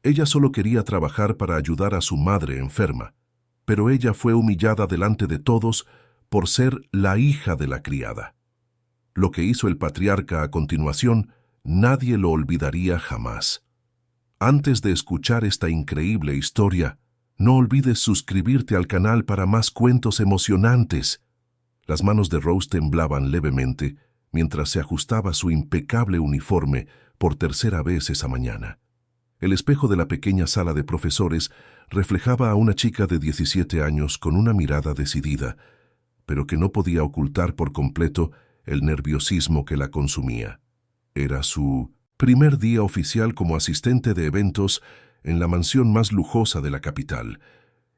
Ella solo quería trabajar para ayudar a su madre enferma, pero ella fue humillada delante de todos por ser la hija de la criada. Lo que hizo el patriarca a continuación, nadie lo olvidaría jamás. Antes de escuchar esta increíble historia, no olvides suscribirte al canal para más cuentos emocionantes. Las manos de Rose temblaban levemente mientras se ajustaba su impecable uniforme por tercera vez esa mañana. El espejo de la pequeña sala de profesores reflejaba a una chica de 17 años con una mirada decidida, pero que no podía ocultar por completo el nerviosismo que la consumía. Era su primer día oficial como asistente de eventos en la mansión más lujosa de la capital,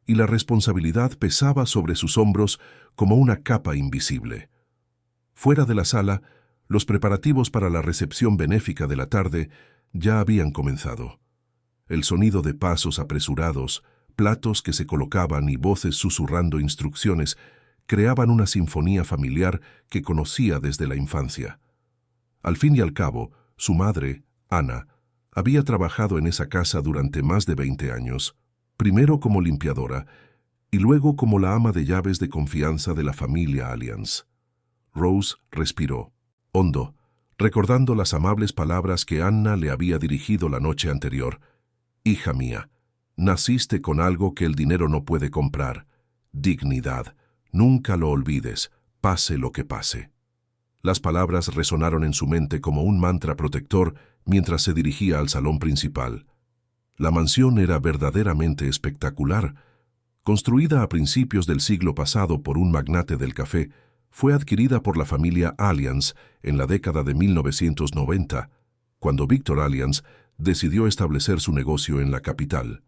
y la responsabilidad pesaba sobre sus hombros como una capa invisible. Fuera de la sala, los preparativos para la recepción benéfica de la tarde ya habían comenzado. El sonido de pasos apresurados, platos que se colocaban y voces susurrando instrucciones creaban una sinfonía familiar que conocía desde la infancia. Al fin y al cabo, su madre, Anna, había trabajado en esa casa durante más de 20 años, primero como limpiadora y luego como la ama de llaves de confianza de la familia Alliance. Rose respiró hondo, recordando las amables palabras que Anna le había dirigido la noche anterior. «Hija mía, naciste con algo que el dinero no puede comprar. Dignidad. Nunca lo olvides, pase lo que pase». Las palabras resonaron en su mente como un mantra protector mientras se dirigía al salón principal. La mansión era verdaderamente espectacular. Construida a principios del siglo pasado por un magnate del café, fue adquirida por la familia Alliance en la década de 1990, cuando Victor Alliance decidió establecer su negocio en la capital.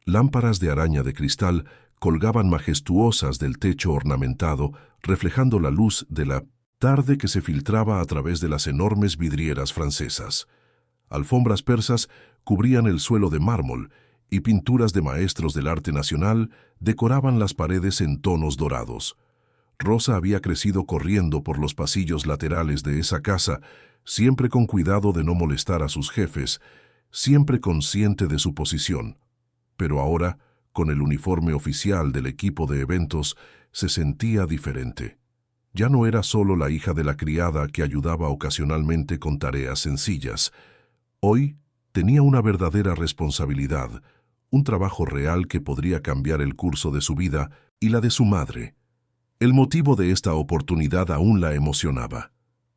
Lámparas de araña de cristal colgaban majestuosas del techo ornamentado, reflejando la luz de la tarde que se filtraba a través de las enormes vidrieras francesas. Alfombras persas cubrían el suelo de mármol y pinturas de maestros del arte nacional decoraban las paredes en tonos dorados. Rosa había crecido corriendo por los pasillos laterales de esa casa, siempre con cuidado de no molestar a sus jefes, siempre consciente de su posición. Pero ahora, con el uniforme oficial del equipo de eventos, se sentía diferente. Ya no era solo la hija de la criada que ayudaba ocasionalmente con tareas sencillas. Hoy tenía una verdadera responsabilidad, un trabajo real que podría cambiar el curso de su vida y la de su madre. El motivo de esta oportunidad aún la emocionaba.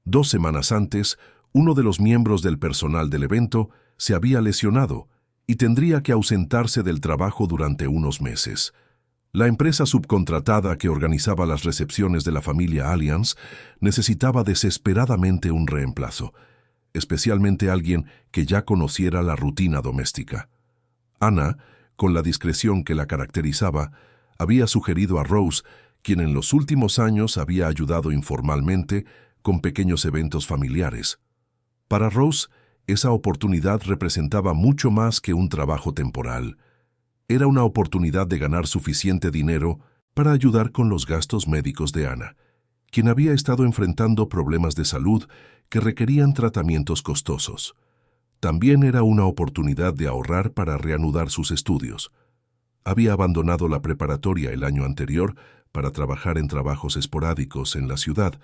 2 semanas antes, uno de los miembros del personal del evento se había lesionado y tendría que ausentarse del trabajo durante unos meses. La empresa subcontratada que organizaba las recepciones de la familia Alliance necesitaba desesperadamente un reemplazo, especialmente alguien que ya conociera la rutina doméstica. Anna, con la discreción que la caracterizaba, había sugerido a Rose, quien en los últimos años había ayudado informalmente con pequeños eventos familiares. Para Rose, esa oportunidad representaba mucho más que un trabajo temporal. Era una oportunidad de ganar suficiente dinero para ayudar con los gastos médicos de Anna, quien había estado enfrentando problemas de salud que requerían tratamientos costosos. También era una oportunidad de ahorrar para reanudar sus estudios. Había abandonado la preparatoria el año anterior para trabajar en trabajos esporádicos en la ciudad,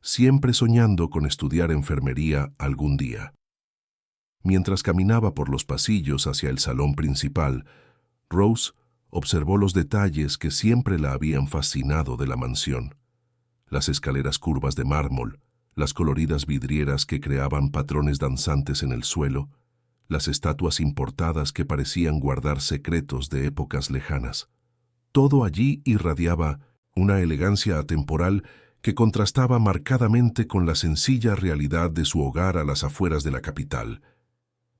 siempre soñando con estudiar enfermería algún día. Mientras caminaba por los pasillos hacia el salón principal, Rose observó los detalles que siempre la habían fascinado de la mansión. Las escaleras curvas de mármol, las coloridas vidrieras que creaban patrones danzantes en el suelo, las estatuas importadas que parecían guardar secretos de épocas lejanas. Todo allí irradiaba una elegancia atemporal que contrastaba marcadamente con la sencilla realidad de su hogar a las afueras de la capital.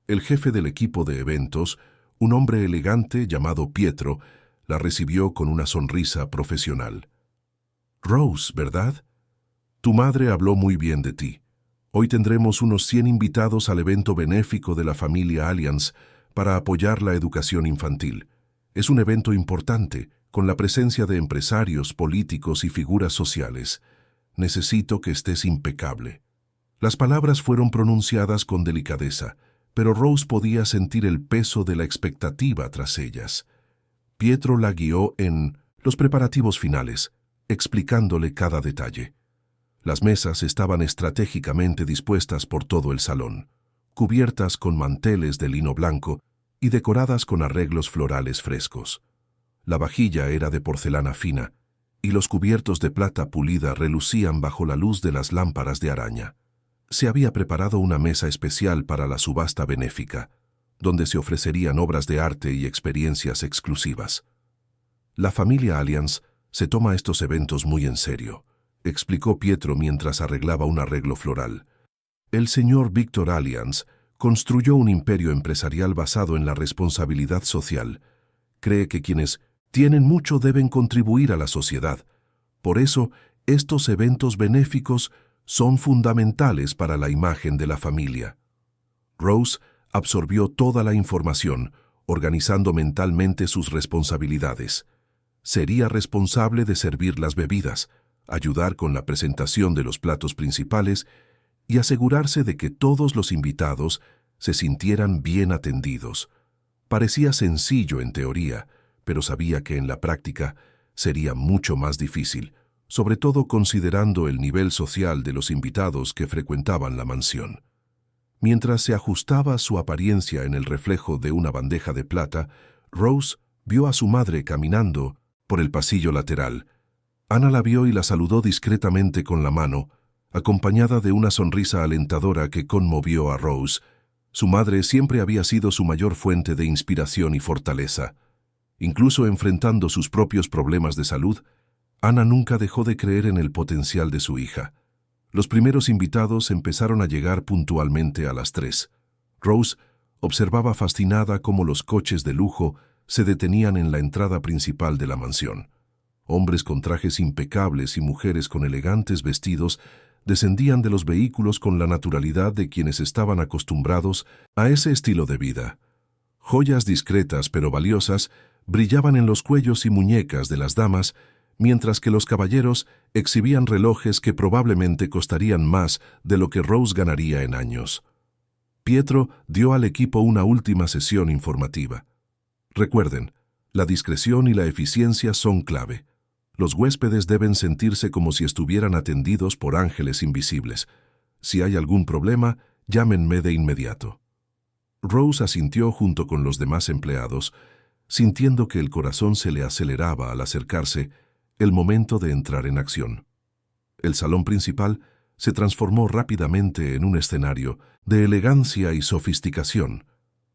El jefe del equipo de eventos, un hombre elegante llamado Pietro, la recibió con una sonrisa profesional. «Rose, ¿verdad? Tu madre habló muy bien de ti. Hoy tendremos unos 100 invitados al evento benéfico de la familia Alliance para apoyar la educación infantil. Es un evento importante, con la presencia de empresarios, políticos y figuras sociales. Necesito que estés impecable». Las palabras fueron pronunciadas con delicadeza, pero Rose podía sentir el peso de la expectativa tras ellas. Pietro la guió en los preparativos finales, explicándole cada detalle. Las mesas estaban estratégicamente dispuestas por todo el salón, cubiertas con manteles de lino blanco y decoradas con arreglos florales frescos. La vajilla era de porcelana fina, y los cubiertos de plata pulida relucían bajo la luz de las lámparas de araña. Se había preparado una mesa especial para la subasta benéfica, donde se ofrecerían obras de arte y experiencias exclusivas. La familia Allianz se toma estos eventos muy en serio, explicó Pietro mientras arreglaba un arreglo floral. El señor Victor Allianz construyó un imperio empresarial basado en la responsabilidad social. Cree que quienes tienen mucho deben contribuir a la sociedad. Por eso, estos eventos benéficos son fundamentales para la imagen de la familia. Rose absorbió toda la información, organizando mentalmente sus responsabilidades. Sería responsable de servir las bebidas, ayudar con la presentación de los platos principales y asegurarse de que todos los invitados se sintieran bien atendidos. Parecía sencillo en teoría, pero sabía que en la práctica sería mucho más difícil, sobre todo considerando el nivel social de los invitados que frecuentaban la mansión. Mientras se ajustaba su apariencia en el reflejo de una bandeja de plata, Rose vio a su madre caminando por el pasillo lateral. Ana la vio y la saludó discretamente con la mano, acompañada de una sonrisa alentadora que conmovió a Rose. Su madre siempre había sido su mayor fuente de inspiración y fortaleza. Incluso enfrentando sus propios problemas de salud, Ana nunca dejó de creer en el potencial de su hija. Los primeros invitados empezaron a llegar puntualmente a las 3. Rose observaba fascinada cómo los coches de lujo se detenían en la entrada principal de la mansión. Hombres con trajes impecables y mujeres con elegantes vestidos descendían de los vehículos con la naturalidad de quienes estaban acostumbrados a ese estilo de vida. Joyas discretas pero valiosas brillaban en los cuellos y muñecas de las damas, mientras que los caballeros exhibían relojes que probablemente costarían más de lo que Rose ganaría en años. Pietro dio al equipo una última sesión informativa. Recuerden, la discreción y la eficiencia son clave. Los huéspedes deben sentirse como si estuvieran atendidos por ángeles invisibles. Si hay algún problema, llámenme de inmediato. Rose asintió junto con los demás empleados, sintiendo que el corazón se le aceleraba al acercarse el momento de entrar en acción. El salón principal se transformó rápidamente en un escenario de elegancia y sofisticación.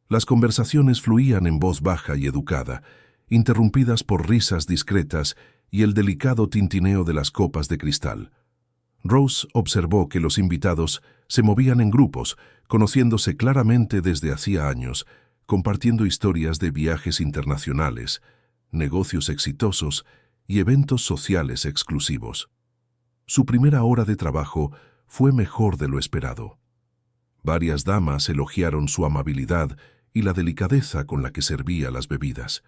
Las conversaciones fluían en voz baja y educada, interrumpidas por risas discretas y el delicado tintineo de las copas de cristal. Rose observó que los invitados se movían en grupos, conociéndose claramente desde hacía años, compartiendo historias de viajes internacionales, negocios exitosos y eventos sociales exclusivos. Su primera hora de trabajo fue mejor de lo esperado. Varias damas elogiaron su amabilidad y la delicadeza con la que servía las bebidas.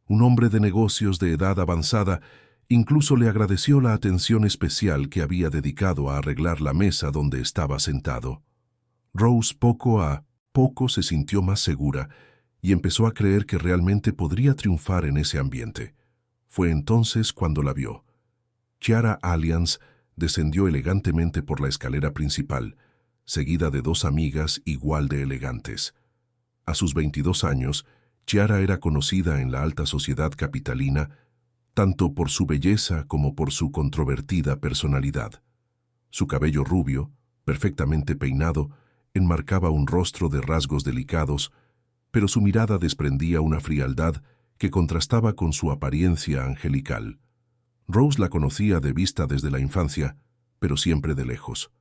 Un hombre de negocios de edad avanzada incluso le agradeció la atención especial que había dedicado a arreglar la mesa donde estaba sentado. Rose poco a poco se sintió más segura y empezó a creer que realmente podría triunfar en ese ambiente. Fue entonces cuando la vio. Chiara Allianz descendió elegantemente por la escalera principal, seguida de 2 amigas igual de elegantes. A sus 22 años, Chiara era conocida en la alta sociedad capitalina tanto por su belleza como por su controvertida personalidad. Su cabello rubio, perfectamente peinado, enmarcaba un rostro de rasgos delicados, pero su mirada desprendía una frialdad que contrastaba con su apariencia angelical. Rose la conocía de vista desde la infancia, pero siempre de lejos.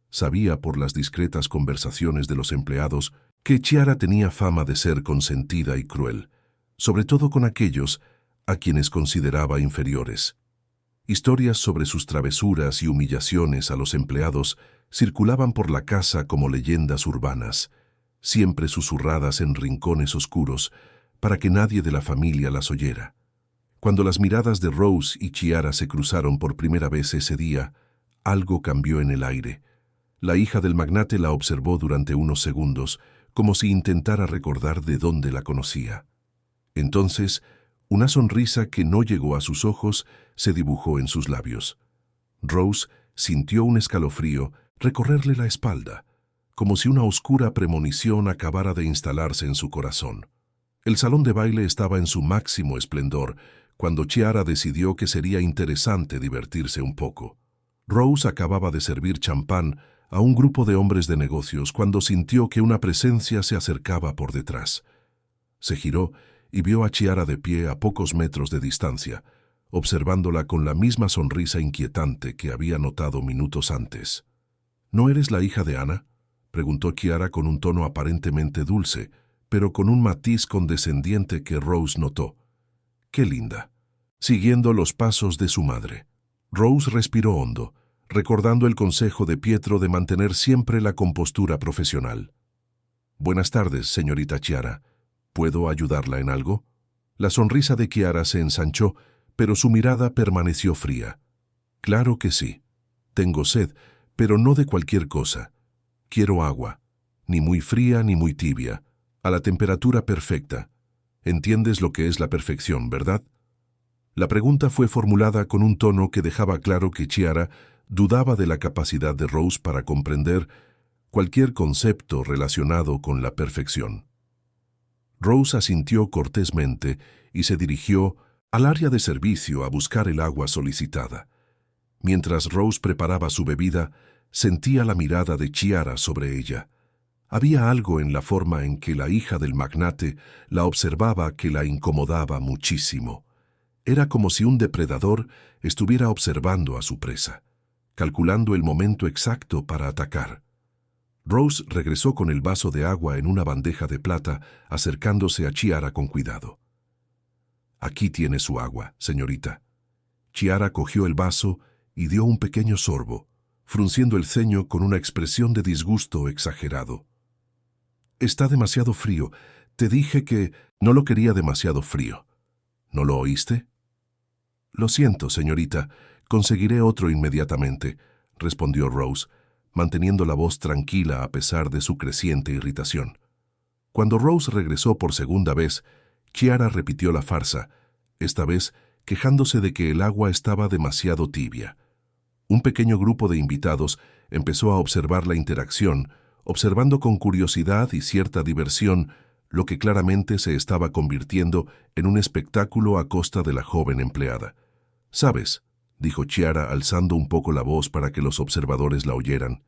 Sabía por las discretas conversaciones de los empleados que Chiara tenía fama de ser consentida y cruel, sobre todo con aquellos a quienes consideraba inferiores. Historias sobre sus travesuras y humillaciones a los empleados circulaban por la casa como leyendas urbanas, siempre susurradas en rincones oscuros para que nadie de la familia las oyera. Cuando las miradas de Rose y Chiara se cruzaron por primera vez ese día, algo cambió en el aire. La hija del magnate la observó durante unos segundos, como si intentara recordar de dónde la conocía. Entonces, una sonrisa que no llegó a sus ojos se dibujó en sus labios. Rose sintió un escalofrío recorrerle la espalda, como si una oscura premonición acabara de instalarse en su corazón. El salón de baile estaba en su máximo esplendor cuando Chiara decidió que sería interesante divertirse un poco. Rose acababa de servir champán a un grupo de hombres de negocios cuando sintió que una presencia se acercaba por detrás. Se giró y vio a Chiara de pie a pocos metros de distancia, observándola con la misma sonrisa inquietante que había notado minutos antes. ¿No eres la hija de Ana?, preguntó Chiara con un tono aparentemente dulce, pero con un matiz condescendiente que Rose notó. ¡Qué linda! Siguiendo los pasos de su madre. Rose respiró hondo, recordando el consejo de Pietro de mantener siempre la compostura profesional. «Buenas tardes, señorita Chiara. ¿Puedo ayudarla en algo?» La sonrisa de Chiara se ensanchó, pero su mirada permaneció fría. «Claro que sí. Tengo sed, pero no de cualquier cosa. Quiero agua, ni muy fría ni muy tibia, a la temperatura perfecta. ¿Entiendes lo que es la perfección, verdad?» La pregunta fue formulada con un tono que dejaba claro que Chiara dudaba de la capacidad de Rose para comprender cualquier concepto relacionado con la perfección. Rose asintió cortésmente y se dirigió al área de servicio a buscar el agua solicitada. Mientras Rose preparaba su bebida, sentía la mirada de Chiara sobre ella. Había algo en la forma en que la hija del magnate la observaba que la incomodaba muchísimo. Era como si un depredador estuviera observando a su presa, calculando el momento exacto para atacar. Rose regresó con el vaso de agua en una bandeja de plata, acercándose a Chiara con cuidado. «Aquí tiene su agua, señorita». Chiara cogió el vaso y dio un pequeño sorbo, frunciendo el ceño con una expresión de disgusto exagerado. «Está demasiado frío. Te dije que no lo quería demasiado frío. ¿No lo oíste?» «Lo siento, señorita. Conseguiré otro inmediatamente», respondió Rose, manteniendo la voz tranquila a pesar de su creciente irritación. Cuando Rose regresó por segunda vez, Chiara repitió la farsa, esta vez quejándose de que el agua estaba demasiado tibia. Un pequeño grupo de invitados empezó a observar la interacción, observando con curiosidad y cierta diversión lo que claramente se estaba convirtiendo en un espectáculo a costa de la joven empleada. «¿Sabes?», dijo Chiara alzando un poco la voz para que los observadores la oyeran.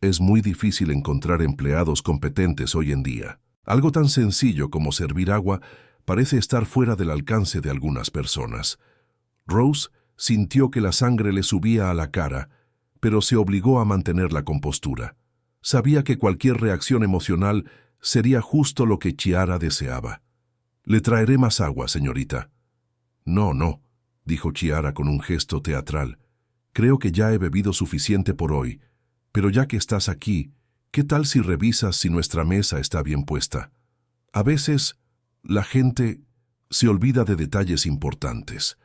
«Es muy difícil encontrar empleados competentes hoy en día. Algo tan sencillo como servir agua parece estar fuera del alcance de algunas personas». Rose sintió que la sangre le subía a la cara, pero se obligó a mantener la compostura. Sabía que cualquier reacción emocional sería justo lo que Chiara deseaba. «Le traeré más agua, señorita». «No», dijo Chiara con un gesto teatral. «Creo que ya he bebido suficiente por hoy, pero ya que estás aquí, ¿qué tal si revisas si nuestra mesa está bien puesta? A veces, la gente se olvida de detalles importantes».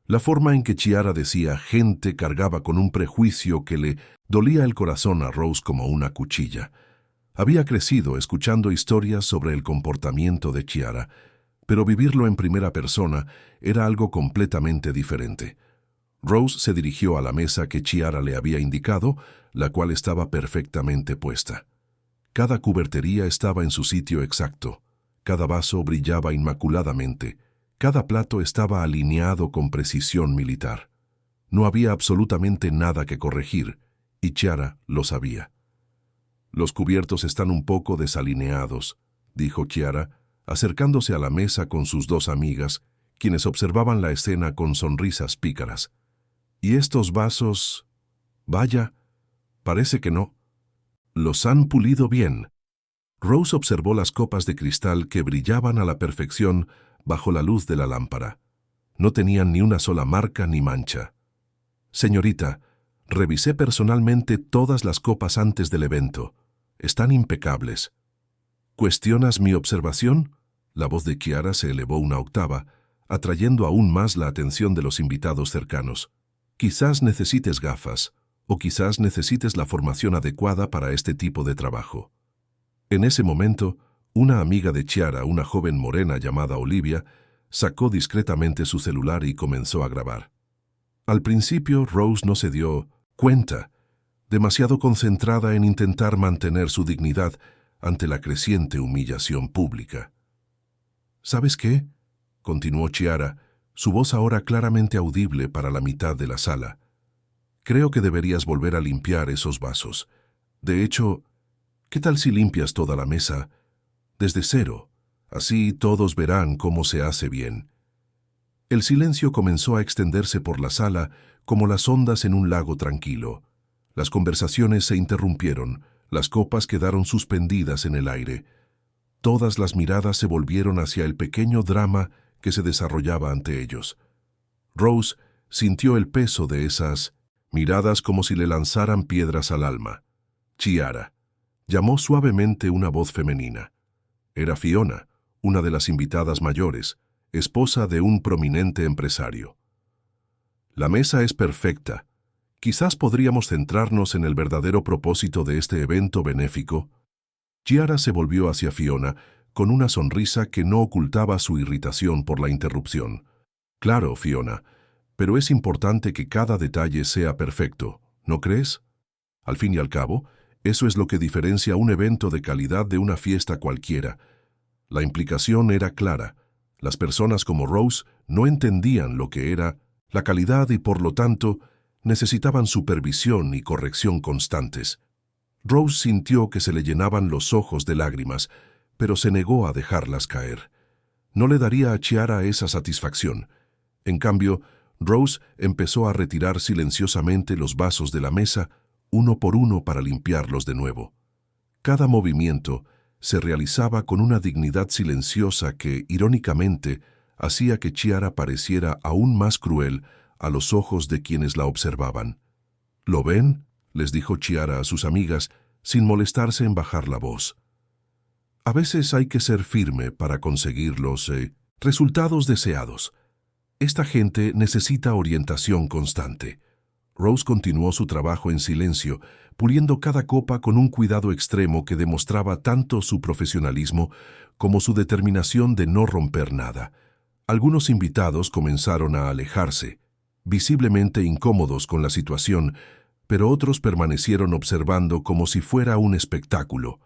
La forma en que Chiara decía «gente» cargaba con un prejuicio que le dolía el corazón a Rose como una cuchilla. Había crecido escuchando historias sobre el comportamiento de Chiara, pero vivirlo en primera persona era algo completamente diferente. Rose se dirigió a la mesa que Chiara le había indicado, la cual estaba perfectamente puesta. Cada cubertería estaba en su sitio exacto, cada vaso brillaba inmaculadamente, cada plato estaba alineado con precisión militar. No había absolutamente nada que corregir, y Chiara lo sabía. «Los cubiertos están un poco desalineados», dijo Chiara, acercándose a la mesa con sus dos amigas, quienes observaban la escena con sonrisas pícaras. «¿Y estos vasos? Vaya, parece que no. Los han pulido bien». Rose observó las copas de cristal que brillaban a la perfección bajo la luz de la lámpara. No tenían ni una sola marca ni mancha. «Señorita, revisé personalmente todas las copas antes del evento. Están impecables». «¿Cuestionas mi observación?». La voz de Chiara se elevó una octava, atrayendo aún más la atención de los invitados cercanos. «Quizás necesites gafas, o quizás necesites la formación adecuada para este tipo de trabajo». En ese momento, una amiga de Chiara, una joven morena llamada Olivia, sacó discretamente su celular y comenzó a grabar. Al principio, Rose no se dio cuenta, demasiado concentrada en intentar mantener su dignidad ante la creciente humillación pública. ¿Sabes qué?, continuó Chiara, su voz ahora claramente audible para la mitad de la sala. Creo que deberías volver a limpiar esos vasos. De hecho, ¿qué tal si limpias toda la mesa desde cero? Así todos verán cómo se hace bien. El silencio comenzó a extenderse por la sala como las ondas en un lago tranquilo. Las conversaciones se interrumpieron, las copas quedaron suspendidas en el aire. Todas las miradas se volvieron hacia el pequeño drama que se desarrollaba ante ellos. Rose sintió el peso de esas miradas como si le lanzaran piedras al alma. Chiara, llamó suavemente una voz femenina. Era Fiona, una de las invitadas mayores, esposa de un prominente empresario. La mesa es perfecta. Quizás podríamos centrarnos en el verdadero propósito de este evento benéfico. Chiara se volvió hacia Fiona con una sonrisa que no ocultaba su irritación por la interrupción. Claro, Fiona, pero es importante que cada detalle sea perfecto, ¿no crees? Al fin y al cabo, eso es lo que diferencia un evento de calidad de una fiesta cualquiera. La implicación era clara. Las personas como Rose no entendían lo que era la calidad y, por lo tanto, necesitaban supervisión y corrección constantes. Rose sintió que se le llenaban los ojos de lágrimas, pero se negó a dejarlas caer. No le daría a Chiara esa satisfacción. En cambio, Rose empezó a retirar silenciosamente los vasos de la mesa, uno por uno para limpiarlos de nuevo. Cada movimiento se realizaba con una dignidad silenciosa que, irónicamente, hacía que Chiara pareciera aún más cruel a los ojos de quienes la observaban. «¿Lo ven?», les dijo Chiara a sus amigas, sin molestarse en bajar la voz. A veces hay que ser firme para conseguir los resultados deseados. Esta gente necesita orientación constante. Rose continuó su trabajo en silencio, puliendo cada copa con un cuidado extremo que demostraba tanto su profesionalismo como su determinación de no romper nada. Algunos invitados comenzaron a alejarse, visiblemente incómodos con la situación, pero otros permanecieron observando como si fuera un espectáculo.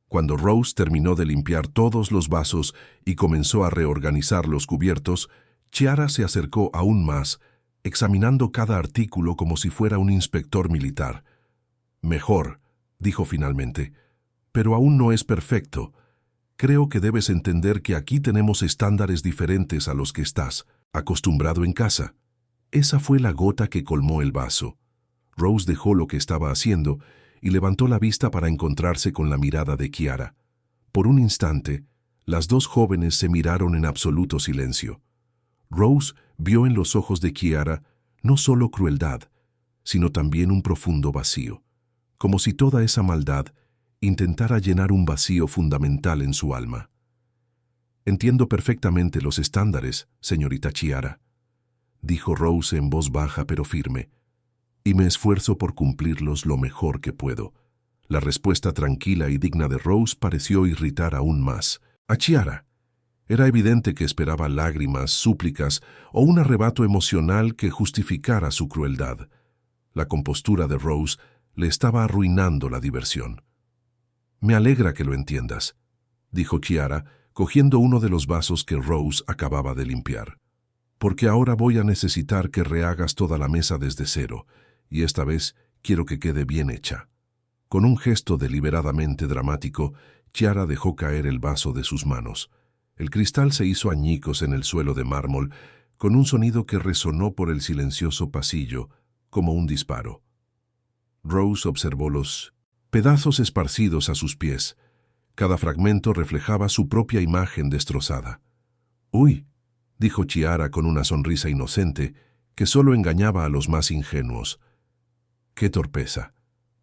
Cuando Rose terminó de limpiar todos los vasos y comenzó a reorganizar los cubiertos, Chiara se acercó aún más, examinando cada artículo como si fuera un inspector militar. «Mejor», dijo finalmente, «pero aún no es perfecto. Creo que debes entender que aquí tenemos estándares diferentes a los que estás acostumbrado en casa». Esa fue la gota que colmó el vaso. Rose dejó lo que estaba haciendo y levantó la vista para encontrarse con la mirada de Chiara. Por un instante, las dos jóvenes se miraron en absoluto silencio. Rose vio en los ojos de Chiara no solo crueldad, sino también un profundo vacío, como si toda esa maldad intentara llenar un vacío fundamental en su alma. «Entiendo perfectamente los estándares, señorita Chiara», dijo Rose en voz baja pero firme, «y me esfuerzo por cumplirlos lo mejor que puedo». La respuesta tranquila y digna de Rose pareció irritar aún más a Chiara. Era evidente que esperaba lágrimas, súplicas o un arrebato emocional que justificara su crueldad. La compostura de Rose le estaba arruinando la diversión. «Me alegra que lo entiendas», dijo Chiara, cogiendo uno de los vasos que Rose acababa de limpiar. «Porque ahora voy a necesitar que rehagas toda la mesa desde cero, y esta vez quiero que quede bien hecha». Con un gesto deliberadamente dramático, Chiara dejó caer el vaso de sus manos. El cristal se hizo añicos en el suelo de mármol, con un sonido que resonó por el silencioso pasillo, como un disparo. Rose observó los pedazos esparcidos a sus pies. Cada fragmento reflejaba su propia imagen destrozada. «Uy», dijo Chiara con una sonrisa inocente que solo engañaba a los más ingenuos. «Qué torpeza.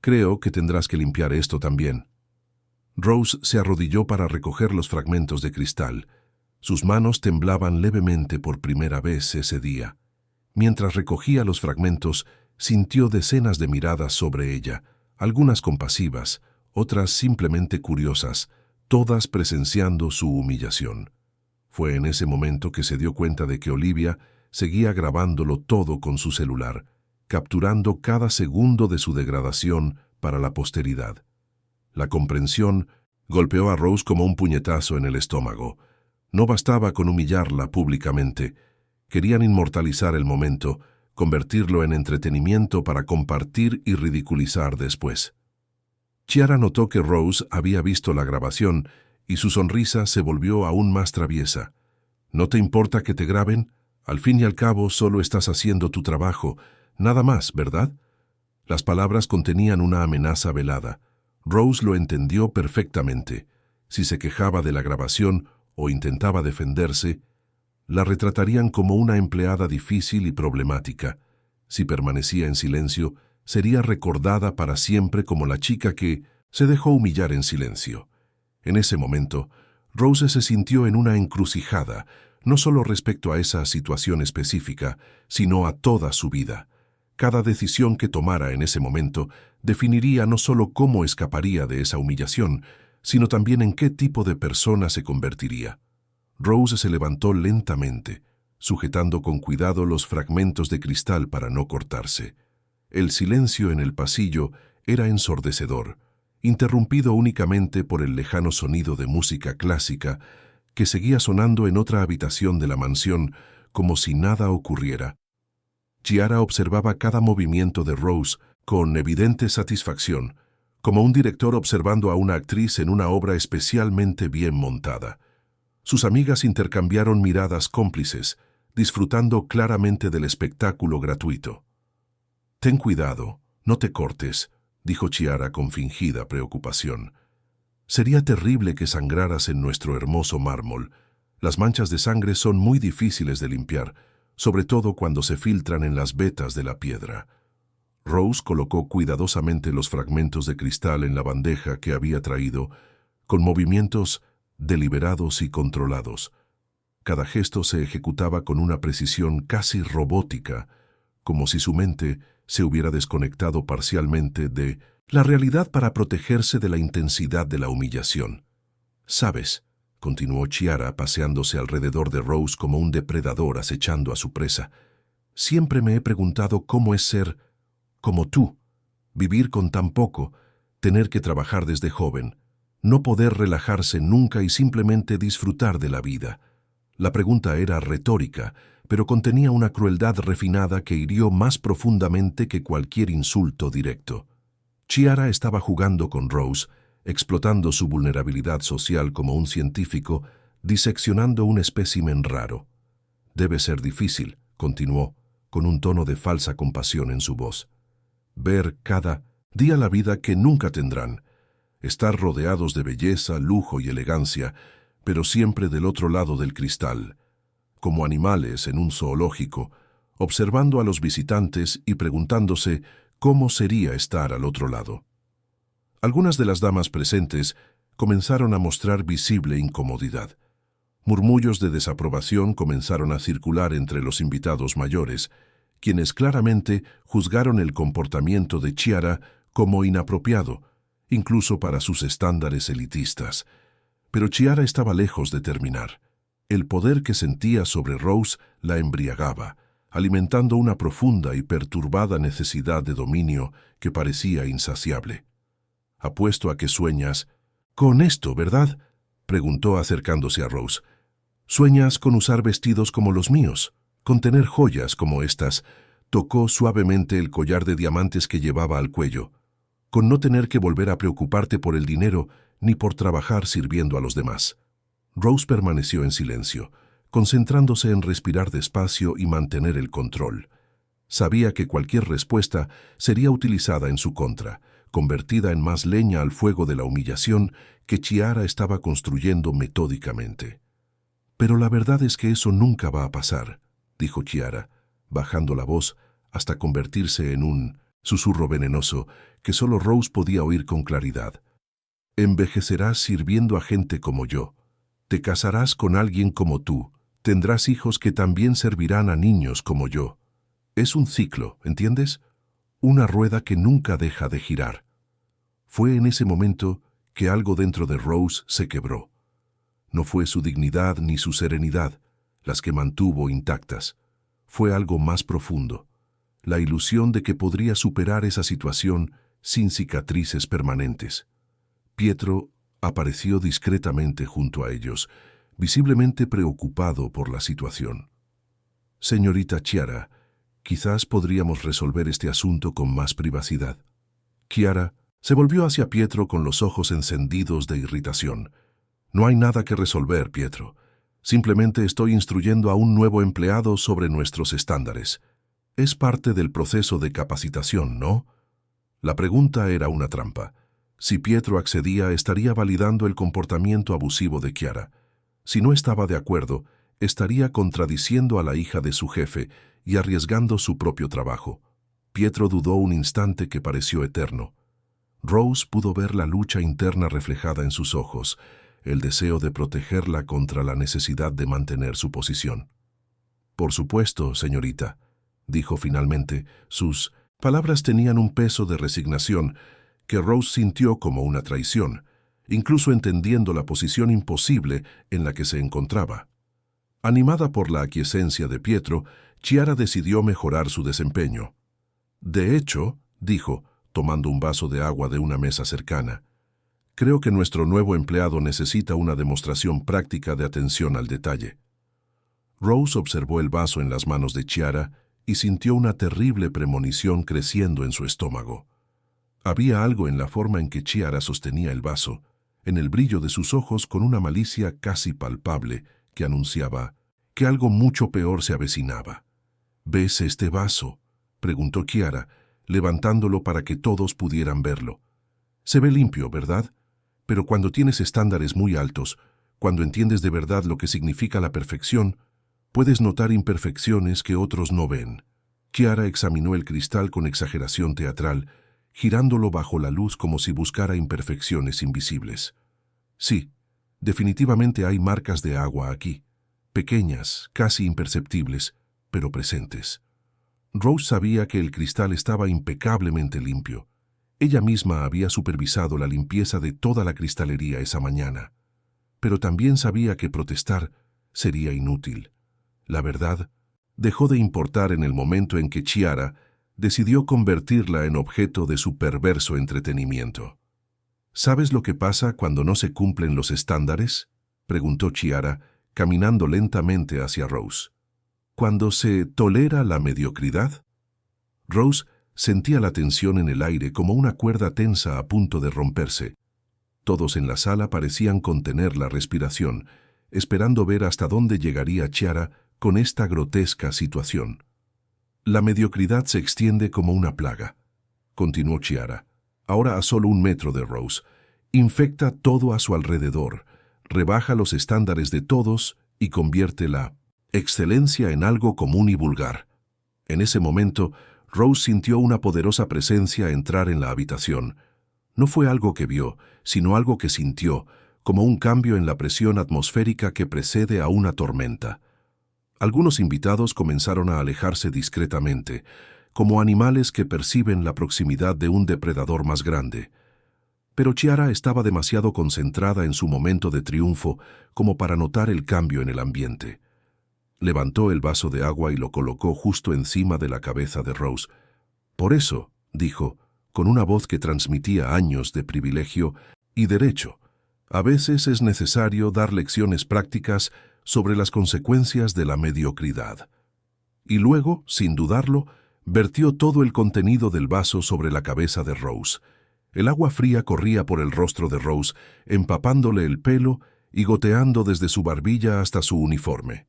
Creo que tendrás que limpiar esto también». Rose se arrodilló para recoger los fragmentos de cristal. Sus manos temblaban levemente por primera vez ese día. Mientras recogía los fragmentos, sintió decenas de miradas sobre ella, algunas compasivas, otras simplemente curiosas, todas presenciando su humillación. Fue en ese momento que se dio cuenta de que Olivia seguía grabándolo todo con su celular, capturando cada segundo de su degradación para la posteridad. La comprensión golpeó a Rose como un puñetazo en el estómago. No bastaba con humillarla públicamente. Querían inmortalizar el momento, convertirlo en entretenimiento para compartir y ridiculizar después. Chiara notó que Rose había visto la grabación y su sonrisa se volvió aún más traviesa. ¿No te importa que te graben? Al fin y al cabo solo estás haciendo tu trabajo, nada más, ¿verdad? Las palabras contenían una amenaza velada. Rose lo entendió perfectamente. Si se quejaba de la grabación o intentaba defenderse, la retratarían como una empleada difícil y problemática. Si permanecía en silencio, sería recordada para siempre como la chica que se dejó humillar en silencio. En ese momento, Rose se sintió en una encrucijada, no solo respecto a esa situación específica, sino a toda su vida. Cada decisión que tomara en ese momento definiría no solo cómo escaparía de esa humillación, sino también en qué tipo de persona se convertiría. Rose se levantó lentamente, sujetando con cuidado los fragmentos de cristal para no cortarse. El silencio en el pasillo era ensordecedor, interrumpido únicamente por el lejano sonido de música clásica que seguía sonando en otra habitación de la mansión como si nada ocurriera. Chiara observaba cada movimiento de Rose con evidente satisfacción, como un director observando a una actriz en una obra especialmente bien montada. Sus amigas intercambiaron miradas cómplices, disfrutando claramente del espectáculo gratuito. «Ten cuidado, no te cortes», dijo Chiara con fingida preocupación. «Sería terrible que sangraras en nuestro hermoso mármol. Las manchas de sangre son muy difíciles de limpiar, sobre todo cuando se filtran en las vetas de la piedra». Rose colocó cuidadosamente los fragmentos de cristal en la bandeja que había traído, con movimientos deliberados y controlados. Cada gesto se ejecutaba con una precisión casi robótica, como si su mente se hubiera desconectado parcialmente de la realidad para protegerse de la intensidad de la humillación. «¿Sabes?», continuó Chiara paseándose alrededor de Rose como un depredador acechando a su presa. «Siempre me he preguntado cómo es ser como tú, vivir con tan poco, tener que trabajar desde joven, no poder relajarse nunca y simplemente disfrutar de la vida». La pregunta era retórica, pero contenía una crueldad refinada que hirió más profundamente que cualquier insulto directo. Chiara estaba jugando con Rose, explotando su vulnerabilidad social como un científico, diseccionando un espécimen raro. «Debe ser difícil», continuó, con un tono de falsa compasión en su voz. «Ver cada día la vida que nunca tendrán, estar rodeados de belleza, lujo y elegancia, pero siempre del otro lado del cristal, como animales en un zoológico, observando a los visitantes y preguntándose cómo sería estar al otro lado». Algunas de las damas presentes comenzaron a mostrar visible incomodidad. Murmullos de desaprobación comenzaron a circular entre los invitados mayores, quienes claramente juzgaron el comportamiento de Chiara como inapropiado, incluso para sus estándares elitistas. Pero Chiara estaba lejos de terminar. El poder que sentía sobre Rose la embriagaba, alimentando una profunda y perturbada necesidad de dominio que parecía insaciable. «Apuesto a que sueñas con esto, ¿verdad?», preguntó acercándose a Rose. «¿Sueñas con usar vestidos como los míos, con tener joyas como estas?» Tocó suavemente el collar de diamantes que llevaba al cuello. «Con no tener que volver a preocuparte por el dinero ni por trabajar sirviendo a los demás». Rose permaneció en silencio, concentrándose en respirar despacio y mantener el control. Sabía que cualquier respuesta sería utilizada en su contra, convertida en más leña al fuego de la humillación que Chiara estaba construyendo metódicamente. «Pero la verdad es que eso nunca va a pasar», dijo Chiara, bajando la voz hasta convertirse en un susurro venenoso que solo Rose podía oír con claridad. «Envejecerás sirviendo a gente como yo. Te casarás con alguien como tú. Tendrás hijos que también servirán a niños como yo. Es un ciclo, ¿entiendes? Una rueda que nunca deja de girar». Fue en ese momento que algo dentro de Rose se quebró. No fue su dignidad ni su serenidad las que mantuvo intactas. Fue algo más profundo, la ilusión de que podría superar esa situación sin cicatrices permanentes. Pietro apareció discretamente junto a ellos, visiblemente preocupado por la situación. «Señorita Chiara, quizás podríamos resolver este asunto con más privacidad». Chiara se volvió hacia Pietro con los ojos encendidos de irritación. «No hay nada que resolver, Pietro. Simplemente estoy instruyendo a un nuevo empleado sobre nuestros estándares. Es parte del proceso de capacitación, ¿no?» La pregunta era una trampa. Si Pietro accedía, estaría validando el comportamiento abusivo de Chiara. Si no estaba de acuerdo, estaría contradiciendo a la hija de su jefe y arriesgando su propio trabajo. Pietro dudó un instante que pareció eterno. Rose pudo ver la lucha interna reflejada en sus ojos, el deseo de protegerla contra la necesidad de mantener su posición. «Por supuesto, señorita», dijo finalmente. Sus palabras tenían un peso de resignación que Rose sintió como una traición, incluso entendiendo la posición imposible en la que se encontraba. Animada por la aquiescencia de Pietro, Chiara decidió mejorar su desempeño. «De hecho», dijo, tomando un vaso de agua de una mesa cercana, «creo que nuestro nuevo empleado necesita una demostración práctica de atención al detalle». Rose observó el vaso en las manos de Chiara y sintió una terrible premonición creciendo en su estómago. Había algo en la forma en que Chiara sostenía el vaso, en el brillo de sus ojos con una malicia casi palpable que anunciaba que algo mucho peor se avecinaba. «¿Ves este vaso?», preguntó Chiara, levantándolo para que todos pudieran verlo. «Se ve limpio, ¿verdad? Pero cuando tienes estándares muy altos, cuando entiendes de verdad lo que significa la perfección, puedes notar imperfecciones que otros no ven». Chiara examinó el cristal con exageración teatral, girándolo bajo la luz como si buscara imperfecciones invisibles. «Sí, definitivamente hay marcas de agua aquí, pequeñas, casi imperceptibles, pero presentes». Rose sabía que el cristal estaba impecablemente limpio. Ella misma había supervisado la limpieza de toda la cristalería esa mañana. Pero también sabía que protestar sería inútil. La verdad dejó de importar en el momento en que Chiara decidió convertirla en objeto de su perverso entretenimiento. «¿Sabes lo que pasa cuando no se cumplen los estándares?», preguntó Chiara, caminando lentamente hacia Rose. «¿Cuando se tolera la mediocridad?». Rose sentía la tensión en el aire como una cuerda tensa a punto de romperse. Todos en la sala parecían contener la respiración, esperando ver hasta dónde llegaría Chiara con esta grotesca situación. «La mediocridad se extiende como una plaga», continuó Chiara, ahora a solo 1 metro de Rose. «Infecta todo a su alrededor, rebaja los estándares de todos y convierte la excelencia en algo común y vulgar». En ese momento, Rose sintió una poderosa presencia entrar en la habitación. No fue algo que vio, sino algo que sintió, como un cambio en la presión atmosférica que precede a una tormenta. Algunos invitados comenzaron a alejarse discretamente, como animales que perciben la proximidad de un depredador más grande. Pero Chiara estaba demasiado concentrada en su momento de triunfo como para notar el cambio en el ambiente. Levantó el vaso de agua y lo colocó justo encima de la cabeza de Rose. «Por eso», dijo, con una voz que transmitía años de privilegio y derecho, «a veces es necesario dar lecciones prácticas sobre las consecuencias de la mediocridad». Y luego, sin dudarlo, vertió todo el contenido del vaso sobre la cabeza de Rose. El agua fría corría por el rostro de Rose, empapándole el pelo y goteando desde su barbilla hasta su uniforme.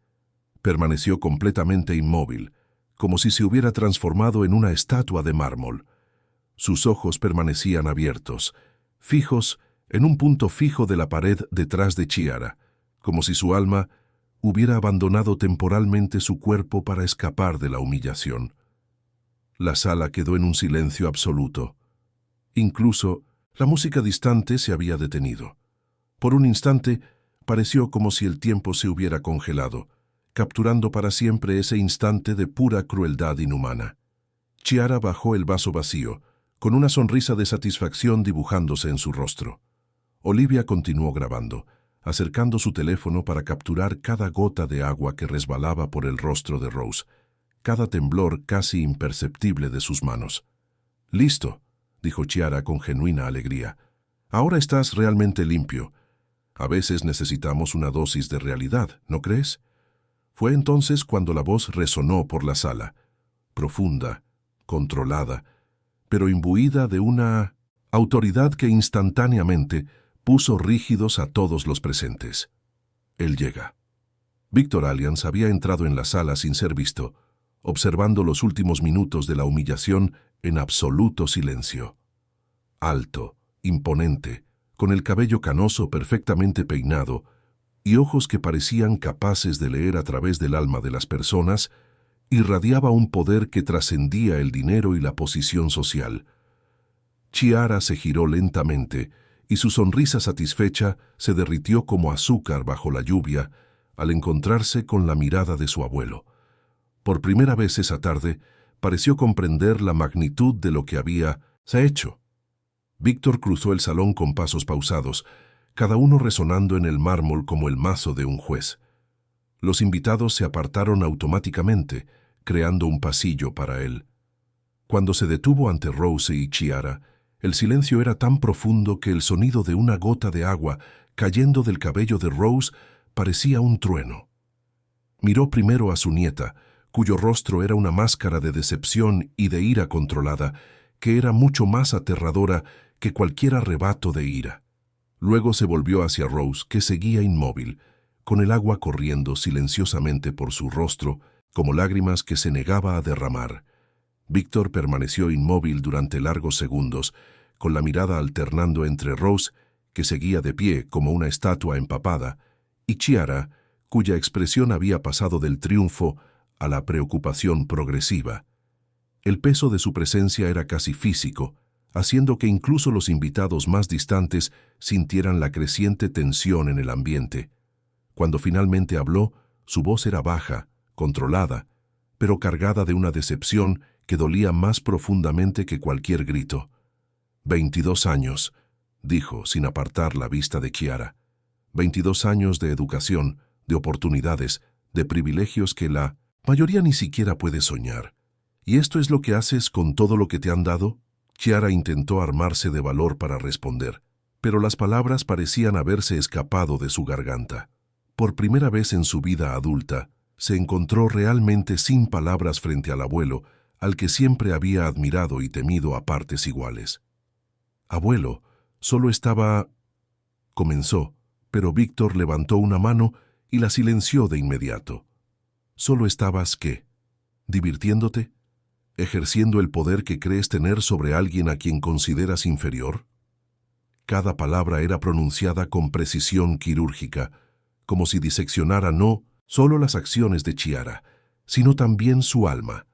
Permaneció completamente inmóvil, como si se hubiera transformado en una estatua de mármol. Sus ojos permanecían abiertos, fijos en un punto fijo de la pared detrás de Chiara, como si su alma hubiera abandonado temporalmente su cuerpo para escapar de la humillación. La sala quedó en un silencio absoluto. Incluso la música distante se había detenido. Por un instante pareció como si el tiempo se hubiera congelado, capturando para siempre ese instante de pura crueldad inhumana. Chiara bajó el vaso vacío, con una sonrisa de satisfacción dibujándose en su rostro. Olivia continuó grabando, acercando su teléfono para capturar cada gota de agua que resbalaba por el rostro de Rose, cada temblor casi imperceptible de sus manos. «Listo», dijo Chiara con genuina alegría. «Ahora estás realmente limpio. A veces necesitamos una dosis de realidad, ¿no crees?» Fue entonces cuando la voz resonó por la sala, profunda, controlada, pero imbuida de una autoridad que instantáneamente puso rígidos a todos los presentes. Él llega. Victor Allianz había entrado en la sala sin ser visto, observando los últimos minutos de la humillación en absoluto silencio. Alto, imponente, con el cabello canoso perfectamente peinado y ojos que parecían capaces de leer a través del alma de las personas, irradiaba un poder que trascendía el dinero y la posición social. Chiara se giró lentamente y su sonrisa satisfecha se derritió como azúcar bajo la lluvia al encontrarse con la mirada de su abuelo. Por primera vez esa tarde, pareció comprender la magnitud de lo que había hecho. Víctor cruzó el salón con pasos pausados, cada uno resonando en el mármol como el mazo de un juez. Los invitados se apartaron automáticamente, creando un pasillo para él. Cuando se detuvo ante Rose y Chiara, el silencio era tan profundo que el sonido de una gota de agua cayendo del cabello de Rose parecía un trueno. Miró primero a su nieta, cuyo rostro era una máscara de decepción y de ira controlada, que era mucho más aterradora que cualquier arrebato de ira. Luego se volvió hacia Rose, que seguía inmóvil, con el agua corriendo silenciosamente por su rostro, como lágrimas que se negaba a derramar. Víctor permaneció inmóvil durante largos segundos, con la mirada alternando entre Rose, que seguía de pie como una estatua empapada, y Chiara, cuya expresión había pasado del triunfo a la preocupación progresiva. El peso de su presencia era casi físico, haciendo que incluso los invitados más distantes sintieran la creciente tensión en el ambiente. Cuando finalmente habló, su voz era baja, controlada, pero cargada de una decepción que dolía más profundamente que cualquier grito. 22 años, dijo sin apartar la vista de Chiara. 22 años de educación, de oportunidades, de privilegios que la mayoría ni siquiera puede soñar. ¿Y esto es lo que haces con todo lo que te han dado? Chiara intentó armarse de valor para responder, pero las palabras parecían haberse escapado de su garganta. Por primera vez en su vida adulta, se encontró realmente sin palabras frente al abuelo, al que siempre había admirado y temido a partes iguales. «Abuelo, solo estaba...» comenzó, pero Víctor levantó una mano y la silenció de inmediato. «¿Solo estabas qué? ¿Divirtiéndote? ¿Ejerciendo el poder que crees tener sobre alguien a quien consideras inferior?» Cada palabra era pronunciada con precisión quirúrgica, como si diseccionara no solo las acciones de Chiara, sino también su alma.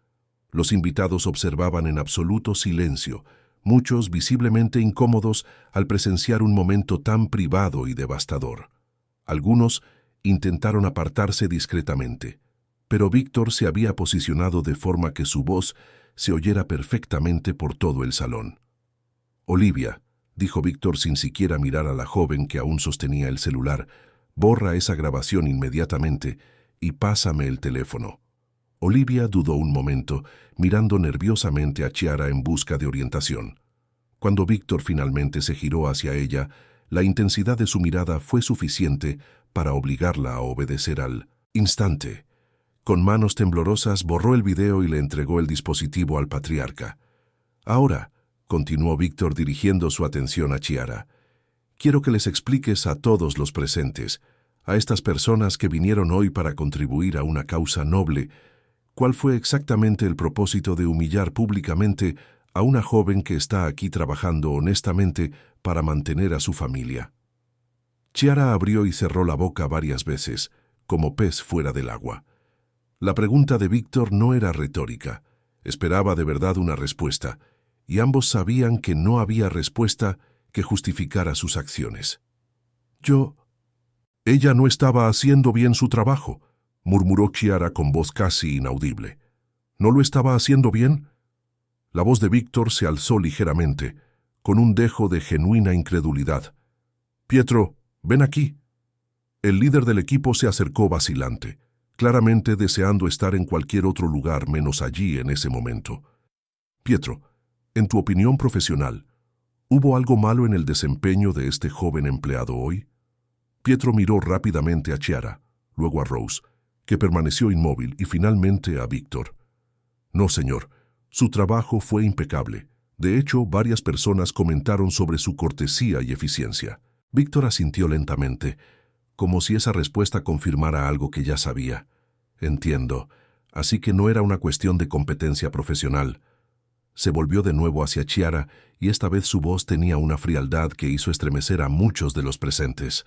Los invitados observaban en absoluto silencio, muchos visiblemente incómodos al presenciar un momento tan privado y devastador. Algunos intentaron apartarse discretamente, pero Víctor se había posicionado de forma que su voz se oyera perfectamente por todo el salón. «Olivia», dijo Víctor sin siquiera mirar a la joven que aún sostenía el celular, «borra esa grabación inmediatamente y pásame el teléfono». Olivia dudó un momento, mirando nerviosamente a Chiara en busca de orientación. Cuando Víctor finalmente se giró hacia ella, la intensidad de su mirada fue suficiente para obligarla a obedecer al instante. Con manos temblorosas borró el video y le entregó el dispositivo al patriarca. «Ahora», continuó Víctor dirigiendo su atención a Chiara, «quiero que les expliques a todos los presentes, a estas personas que vinieron hoy para contribuir a una causa noble, cuál fue exactamente el propósito de humillar públicamente a una joven que está aquí trabajando honestamente para mantener a su familia». Chiara abrió y cerró la boca varias veces, como pez fuera del agua. La pregunta de Víctor no era retórica. Esperaba de verdad una respuesta, y ambos sabían que no había respuesta que justificara sus acciones. «Ella no estaba haciendo bien su trabajo», murmuró Chiara con voz casi inaudible. «¿No lo estaba haciendo bien?» La voz de Víctor se alzó ligeramente, con un dejo de genuina incredulidad. «Pietro, ven aquí». El líder del equipo se acercó vacilante, claramente deseando estar en cualquier otro lugar menos allí en ese momento. «Pietro, en tu opinión profesional, ¿hubo algo malo en el desempeño de este joven empleado hoy?» Pietro miró rápidamente a Chiara, luego a Rose, que permaneció inmóvil, y finalmente a Víctor. «No, señor. Su trabajo fue impecable. De hecho, varias personas comentaron sobre su cortesía y eficiencia». Víctor asintió lentamente, como si esa respuesta confirmara algo que ya sabía. «Entiendo. Así que no era una cuestión de competencia profesional». Se volvió de nuevo hacia Chiara, y esta vez su voz tenía una frialdad que hizo estremecer a muchos de los presentes.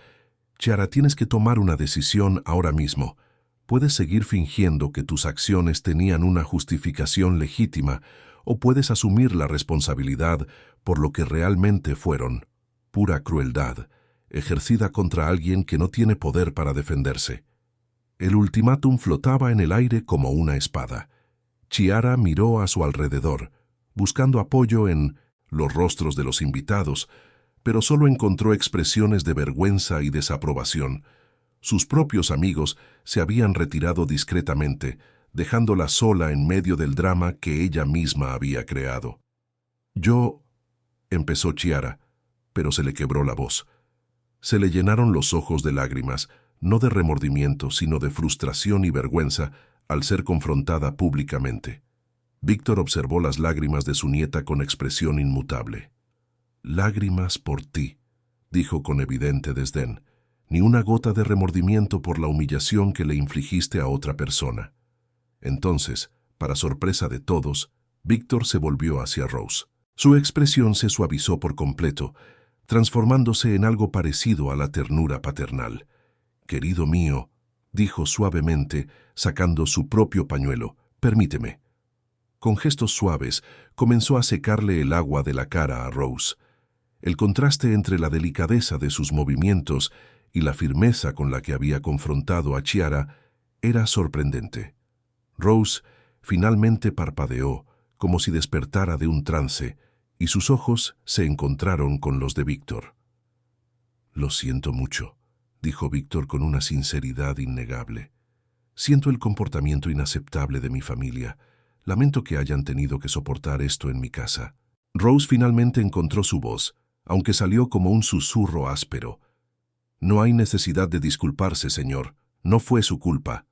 «Chiara, tienes que tomar una decisión ahora mismo. Puedes seguir fingiendo que tus acciones tenían una justificación legítima, o puedes asumir la responsabilidad por lo que realmente fueron: pura crueldad, ejercida contra alguien que no tiene poder para defenderse». El ultimátum flotaba en el aire como una espada. Chiara miró a su alrededor, buscando apoyo en los rostros de los invitados, pero solo encontró expresiones de vergüenza y desaprobación. Sus propios amigos se habían retirado discretamente, dejándola sola en medio del drama que ella misma había creado. «Yo», empezó Chiara, pero se le quebró la voz. Se le llenaron los ojos de lágrimas, no de remordimiento, sino de frustración y vergüenza al ser confrontada públicamente. Víctor observó las lágrimas de su nieta con expresión inmutable. «Lágrimas por ti», dijo con evidente desdén. «Ni una gota de remordimiento por la humillación que le infligiste a otra persona». Entonces, para sorpresa de todos, Víctor se volvió hacia Rose. Su expresión se suavizó por completo, transformándose en algo parecido a la ternura paternal. «Querido mío», dijo suavemente, sacando su propio pañuelo, «permíteme». Con gestos suaves, comenzó a secarle el agua de la cara a Rose. El contraste entre la delicadeza de sus movimientos y la firmeza con la que había confrontado a Chiara era sorprendente. Rose finalmente parpadeó, como si despertara de un trance, y sus ojos se encontraron con los de Víctor. «Lo siento mucho», dijo Víctor con una sinceridad innegable. «Siento el comportamiento inaceptable de mi familia. Lamento que hayan tenido que soportar esto en mi casa». Rose finalmente encontró su voz, aunque salió como un susurro áspero. «No hay necesidad de disculparse, señor. No fue su culpa».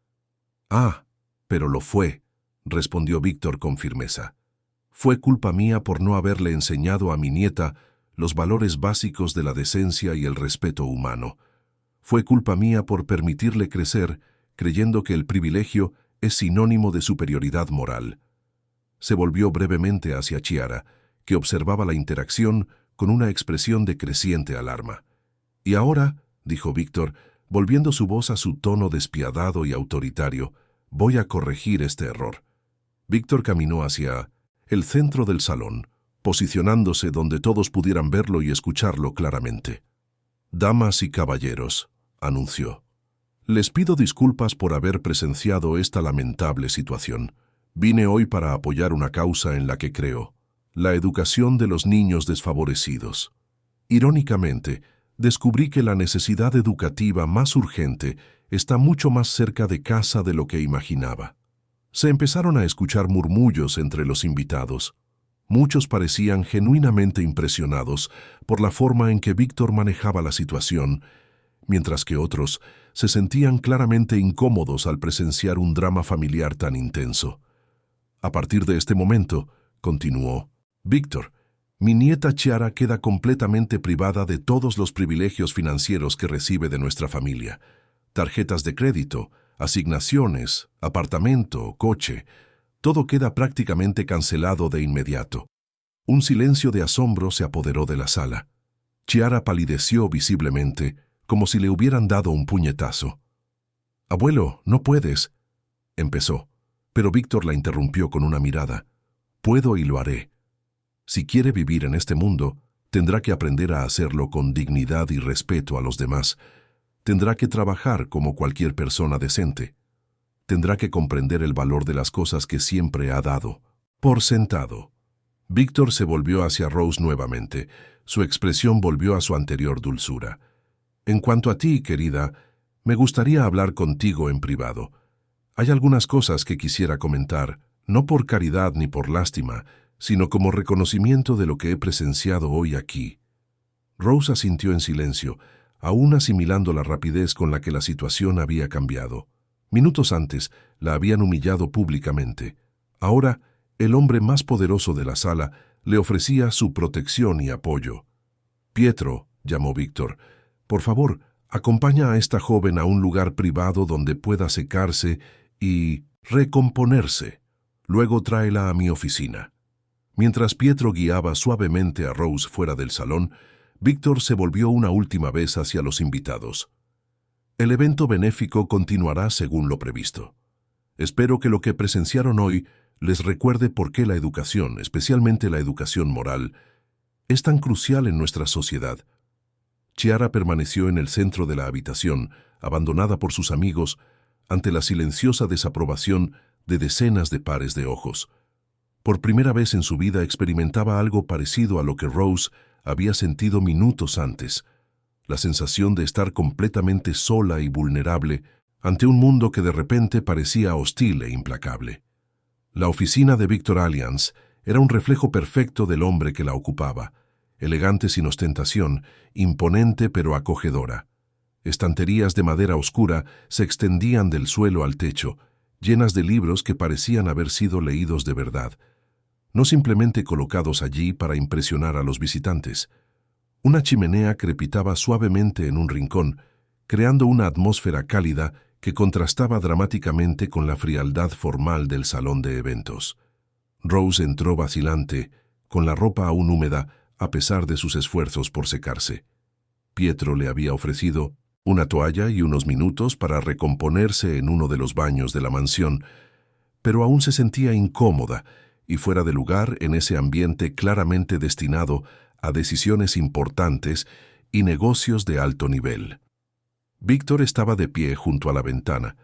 «Ah, pero lo fue», respondió Víctor con firmeza. «Fue culpa mía por no haberle enseñado a mi nieta los valores básicos de la decencia y el respeto humano. Fue culpa mía por permitirle crecer creyendo que el privilegio es sinónimo de superioridad moral». Se volvió brevemente hacia Chiara, que observaba la interacción con una expresión de creciente alarma. «Y ahora», dijo Víctor, volviendo su voz a su tono despiadado y autoritario, «voy a corregir este error». Víctor caminó hacia el centro del salón, posicionándose donde todos pudieran verlo y escucharlo claramente. «Damas y caballeros», anunció, «les pido disculpas por haber presenciado esta lamentable situación. Vine hoy para apoyar una causa en la que creo: la educación de los niños desfavorecidos. Irónicamente, descubrí que la necesidad educativa más urgente está mucho más cerca de casa de lo que imaginaba». Se empezaron a escuchar murmullos entre los invitados. Muchos parecían genuinamente impresionados por la forma en que Víctor manejaba la situación, mientras que otros se sentían claramente incómodos al presenciar un drama familiar tan intenso. «A partir de este momento», continuó, «Víctor, mi nieta Chiara queda completamente privada de todos los privilegios financieros que recibe de nuestra familia. Tarjetas de crédito, asignaciones, apartamento, coche, todo queda prácticamente cancelado de inmediato». Un silencio de asombro se apoderó de la sala. Chiara palideció visiblemente, como si le hubieran dado un puñetazo. «Abuelo, no puedes», empezó, pero Víctor la interrumpió con una mirada. «Puedo y lo haré. Si quiere vivir en este mundo, tendrá que aprender a hacerlo con dignidad y respeto a los demás. Tendrá que trabajar como cualquier persona decente. Tendrá que comprender el valor de las cosas que siempre ha dado por sentado. Víctor se volvió hacia Rose nuevamente. Su expresión volvió a su anterior dulzura. En cuanto a ti, querida, me gustaría hablar contigo en privado. Hay algunas cosas que quisiera comentar, no por caridad ni por lástima, sino como reconocimiento de lo que he presenciado hoy aquí. Rose asintió en silencio, aún asimilando la rapidez con la que la situación había cambiado. Minutos antes la habían humillado públicamente. Ahora, el hombre más poderoso de la sala le ofrecía su protección y apoyo. «Pietro», llamó Víctor, «por favor, acompaña a esta joven a un lugar privado donde pueda secarse y recomponerse. Luego tráela a mi oficina». Mientras Pietro guiaba suavemente a Rose fuera del salón, Víctor se volvió una última vez hacia los invitados. «El evento benéfico continuará según lo previsto. Espero que lo que presenciaron hoy les recuerde por qué la educación, especialmente la educación moral, es tan crucial en nuestra sociedad». Chiara permaneció en el centro de la habitación, abandonada por sus amigos, ante la silenciosa desaprobación de decenas de pares de ojos. Por primera vez en su vida experimentaba algo parecido a lo que Rose había sentido minutos antes, la sensación de estar completamente sola y vulnerable ante un mundo que de repente parecía hostil e implacable. La oficina de Victor Allianz era un reflejo perfecto del hombre que la ocupaba, elegante sin ostentación, imponente pero acogedora. Estanterías de madera oscura se extendían del suelo al techo, llenas de libros que parecían haber sido leídos de verdad, no simplemente colocados allí para impresionar a los visitantes. Una chimenea crepitaba suavemente en un rincón, creando una atmósfera cálida que contrastaba dramáticamente con la frialdad formal del salón de eventos. Rose entró vacilante, con la ropa aún húmeda, a pesar de sus esfuerzos por secarse. Pietro le había ofrecido una toalla y unos minutos para recomponerse en uno de los baños de la mansión, pero aún se sentía incómoda y fuera de lugar en ese ambiente claramente destinado a decisiones importantes y negocios de alto nivel. Víctor estaba de pie junto a la ventana,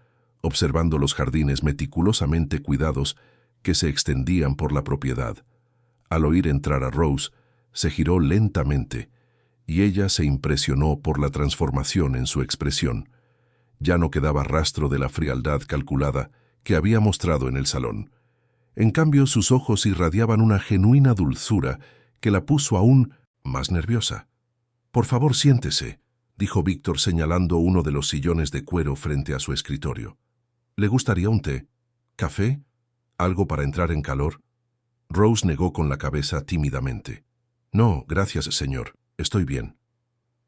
observando los jardines meticulosamente cuidados que se extendían por la propiedad. Al oír entrar a Rose, se giró lentamente, y ella se impresionó por la transformación en su expresión. Ya no quedaba rastro de la frialdad calculada que había mostrado en el salón. En cambio, sus ojos irradiaban una genuina dulzura que la puso aún más nerviosa. «Por favor, siéntese», dijo Víctor señalando uno de los sillones de cuero frente a su escritorio. «¿Le gustaría un té? ¿Café? ¿Algo para entrar en calor?» Rose negó con la cabeza tímidamente. «No, gracias, señor. Estoy bien».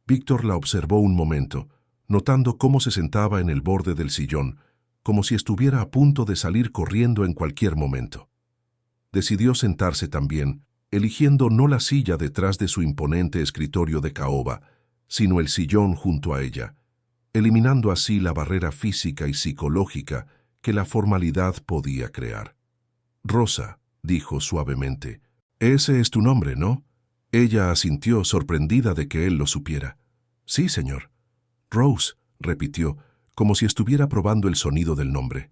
Víctor la observó un momento, notando cómo se sentaba en el borde del sillón, como si estuviera a punto de salir corriendo en cualquier momento. Decidió sentarse también, eligiendo no la silla detrás de su imponente escritorio de caoba, sino el sillón junto a ella, eliminando así la barrera física y psicológica que la formalidad podía crear. «Rosa», dijo suavemente, «ese es tu nombre, ¿no?» Ella asintió, sorprendida de que él lo supiera. «Sí, señor». «Rose», repitió, como si estuviera probando el sonido del nombre.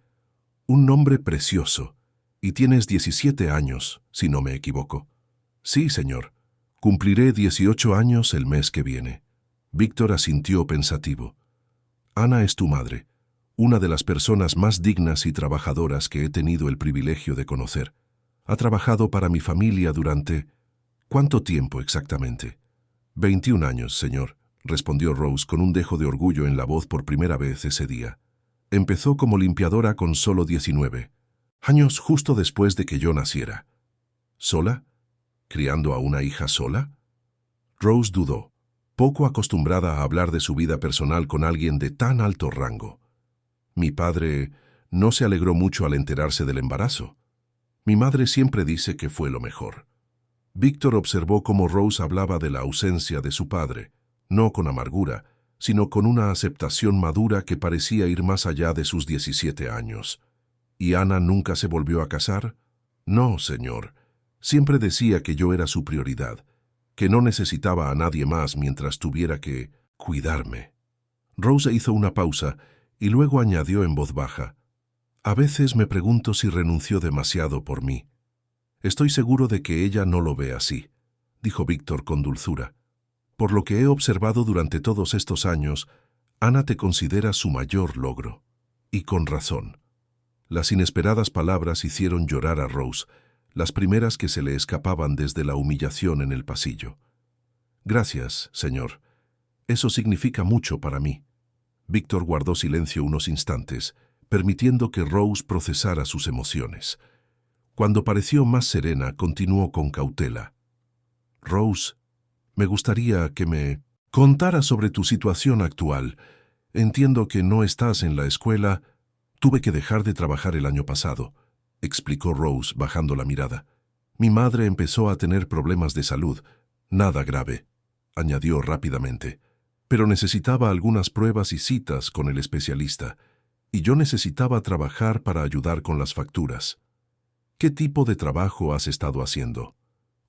«Un nombre precioso. Y tienes 17 años, si no me equivoco». «Sí, señor. Cumpliré 18 años el mes que viene». Víctor asintió pensativo. «Ana es tu madre, una de las personas más dignas y trabajadoras que he tenido el privilegio de conocer. Ha trabajado para mi familia durante... ¿Cuánto tiempo exactamente?» 21 años, señor», respondió Rose con un dejo de orgullo en la voz por primera vez ese día. «Empezó como limpiadora con solo 19 años justo después de que yo naciera». «¿Sola? ¿Criando a una hija sola?» Rose dudó, poco acostumbrada a hablar de su vida personal con alguien de tan alto rango. «Mi padre no se alegró mucho al enterarse del embarazo. Mi madre siempre dice que fue lo mejor». Víctor observó cómo Rose hablaba de la ausencia de su padre, no con amargura, sino con una aceptación madura que parecía ir más allá de sus 17 años. «¿Y Ana nunca se volvió a casar?» «No, señor. Siempre decía que yo era su prioridad, que no necesitaba a nadie más mientras tuviera que cuidarme». Rose hizo una pausa y luego añadió en voz baja, «A veces me pregunto si renunció demasiado por mí». Estoy seguro de que ella no lo ve así, dijo Víctor con dulzura. Por lo que he observado durante todos estos años, Ana te considera su mayor logro. Y con razón. Las inesperadas palabras hicieron llorar a Rose, las primeras que se le escapaban desde la humillación en el pasillo. Gracias, señor. Eso significa mucho para mí. Víctor guardó silencio unos instantes, permitiendo que Rose procesara sus emociones. Cuando pareció más serena, continuó con cautela. Rose, me gustaría que me contara sobre tu situación actual. Entiendo que no estás en la escuela. Tuve que dejar de trabajar el año pasado, explicó Rose bajando la mirada. Mi madre empezó a tener problemas de salud. Nada grave, añadió rápidamente. Pero necesitaba algunas pruebas y citas con el especialista, y yo necesitaba trabajar para ayudar con las facturas. ¿Qué tipo de trabajo has estado haciendo?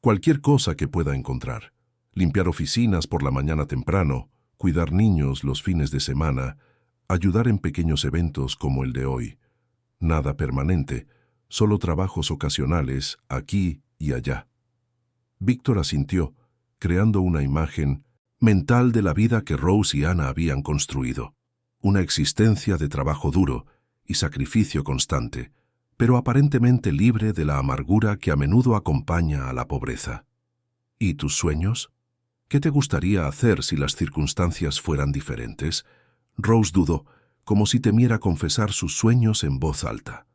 Cualquier cosa que pueda encontrar. Limpiar oficinas por la mañana temprano, cuidar niños los fines de semana, ayudar en pequeños eventos como el de hoy. Nada permanente, solo trabajos ocasionales aquí y allá. Víctor asintió, creando una imagen mental de la vida que Rose y Ana habían construido. Una existencia de trabajo duro y sacrificio constante, pero aparentemente libre de la amargura que a menudo acompaña a la pobreza. ¿Y tus sueños? ¿Qué te gustaría hacer si las circunstancias fueran diferentes? Rose dudó, como si temiera confesar sus sueños en voz alta.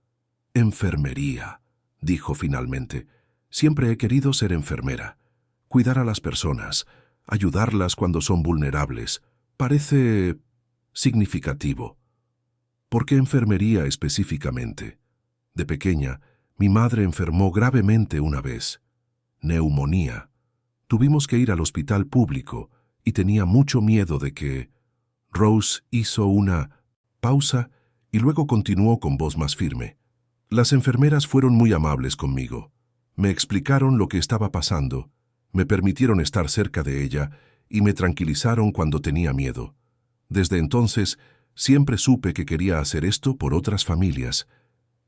Enfermería, dijo finalmente. Siempre he querido ser enfermera. Cuidar a las personas, ayudarlas cuando son vulnerables, parece significativo. ¿Por qué enfermería específicamente? De pequeña, mi madre enfermó gravemente una vez. Neumonía. Tuvimos que ir al hospital público y tenía mucho miedo de que... Rose hizo una pausa y luego continuó con voz más firme. Las enfermeras fueron muy amables conmigo. Me explicaron lo que estaba pasando, me permitieron estar cerca de ella y me tranquilizaron cuando tenía miedo. Desde entonces, siempre supe que quería hacer esto por otras familias.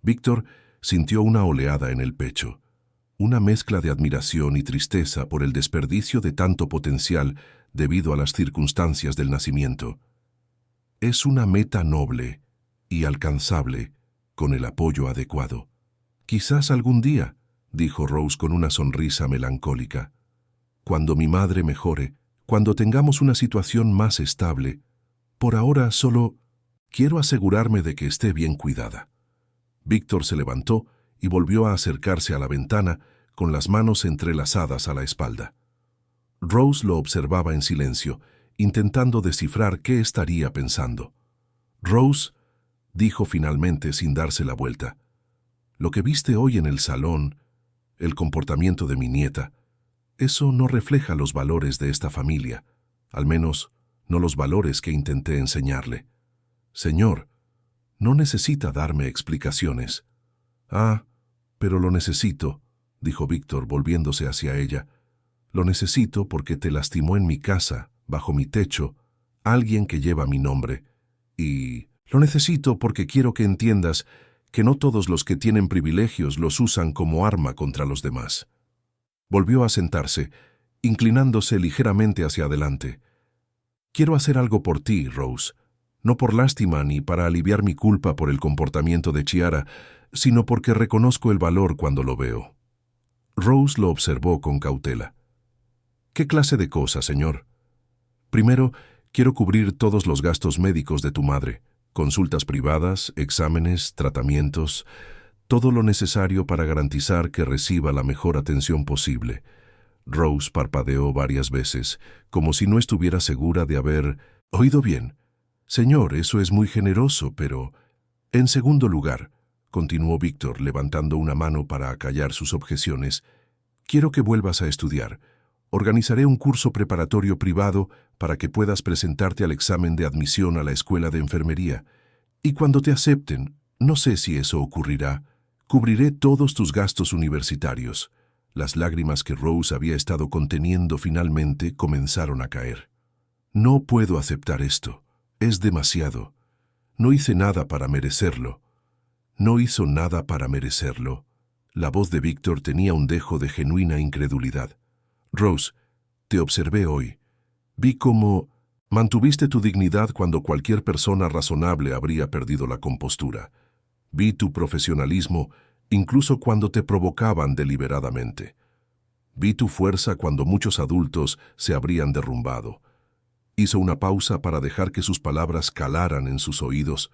Víctor sintió una oleada en el pecho, una mezcla de admiración y tristeza por el desperdicio de tanto potencial debido a las circunstancias del nacimiento. Es una meta noble y alcanzable con el apoyo adecuado. Quizás algún día, dijo Rose con una sonrisa melancólica. Cuando mi madre mejore, cuando tengamos una situación más estable, por ahora solo quiero asegurarme de que esté bien cuidada. Víctor se levantó y volvió a acercarse a la ventana con las manos entrelazadas a la espalda. Rose lo observaba en silencio, intentando descifrar qué estaría pensando. Rose, dijo finalmente sin darse la vuelta, lo que viste hoy en el salón, el comportamiento de mi nieta, eso no refleja los valores de esta familia, al menos no los valores que intenté enseñarle. Señor, no necesita darme explicaciones. Ah, pero lo necesito, dijo Víctor volviéndose hacia ella. Lo necesito porque te lastimó en mi casa, bajo mi techo, alguien que lleva mi nombre. Y lo necesito porque quiero que entiendas que no todos los que tienen privilegios los usan como arma contra los demás. Volvió a sentarse, inclinándose ligeramente hacia adelante. Quiero hacer algo por ti, Rose. No por lástima ni para aliviar mi culpa por el comportamiento de Chiara, sino porque reconozco el valor cuando lo veo. Rose lo observó con cautela. ¿Qué clase de cosa, señor? Primero, quiero cubrir todos los gastos médicos de tu madre, consultas privadas, exámenes, tratamientos, todo lo necesario para garantizar que reciba la mejor atención posible. Rose parpadeó varias veces, como si no estuviera segura de haber oído bien. Señor, eso es muy generoso, pero... En segundo lugar, continuó Víctor, levantando una mano para acallar sus objeciones, quiero que vuelvas a estudiar. Organizaré un curso preparatorio privado para que puedas presentarte al examen de admisión a la escuela de enfermería. Y cuando te acepten, no sé si eso ocurrirá, cubriré todos tus gastos universitarios. Las lágrimas que Rose había estado conteniendo finalmente comenzaron a caer. No puedo aceptar esto. Es demasiado. No hice nada para merecerlo. No hizo nada para merecerlo. La voz de Víctor tenía un dejo de genuina incredulidad. Rose, te observé hoy. Vi cómo mantuviste tu dignidad cuando cualquier persona razonable habría perdido la compostura. Vi tu profesionalismo incluso cuando te provocaban deliberadamente. Vi tu fuerza cuando muchos adultos se habrían derrumbado. Hizo una pausa para dejar que sus palabras calaran en sus oídos.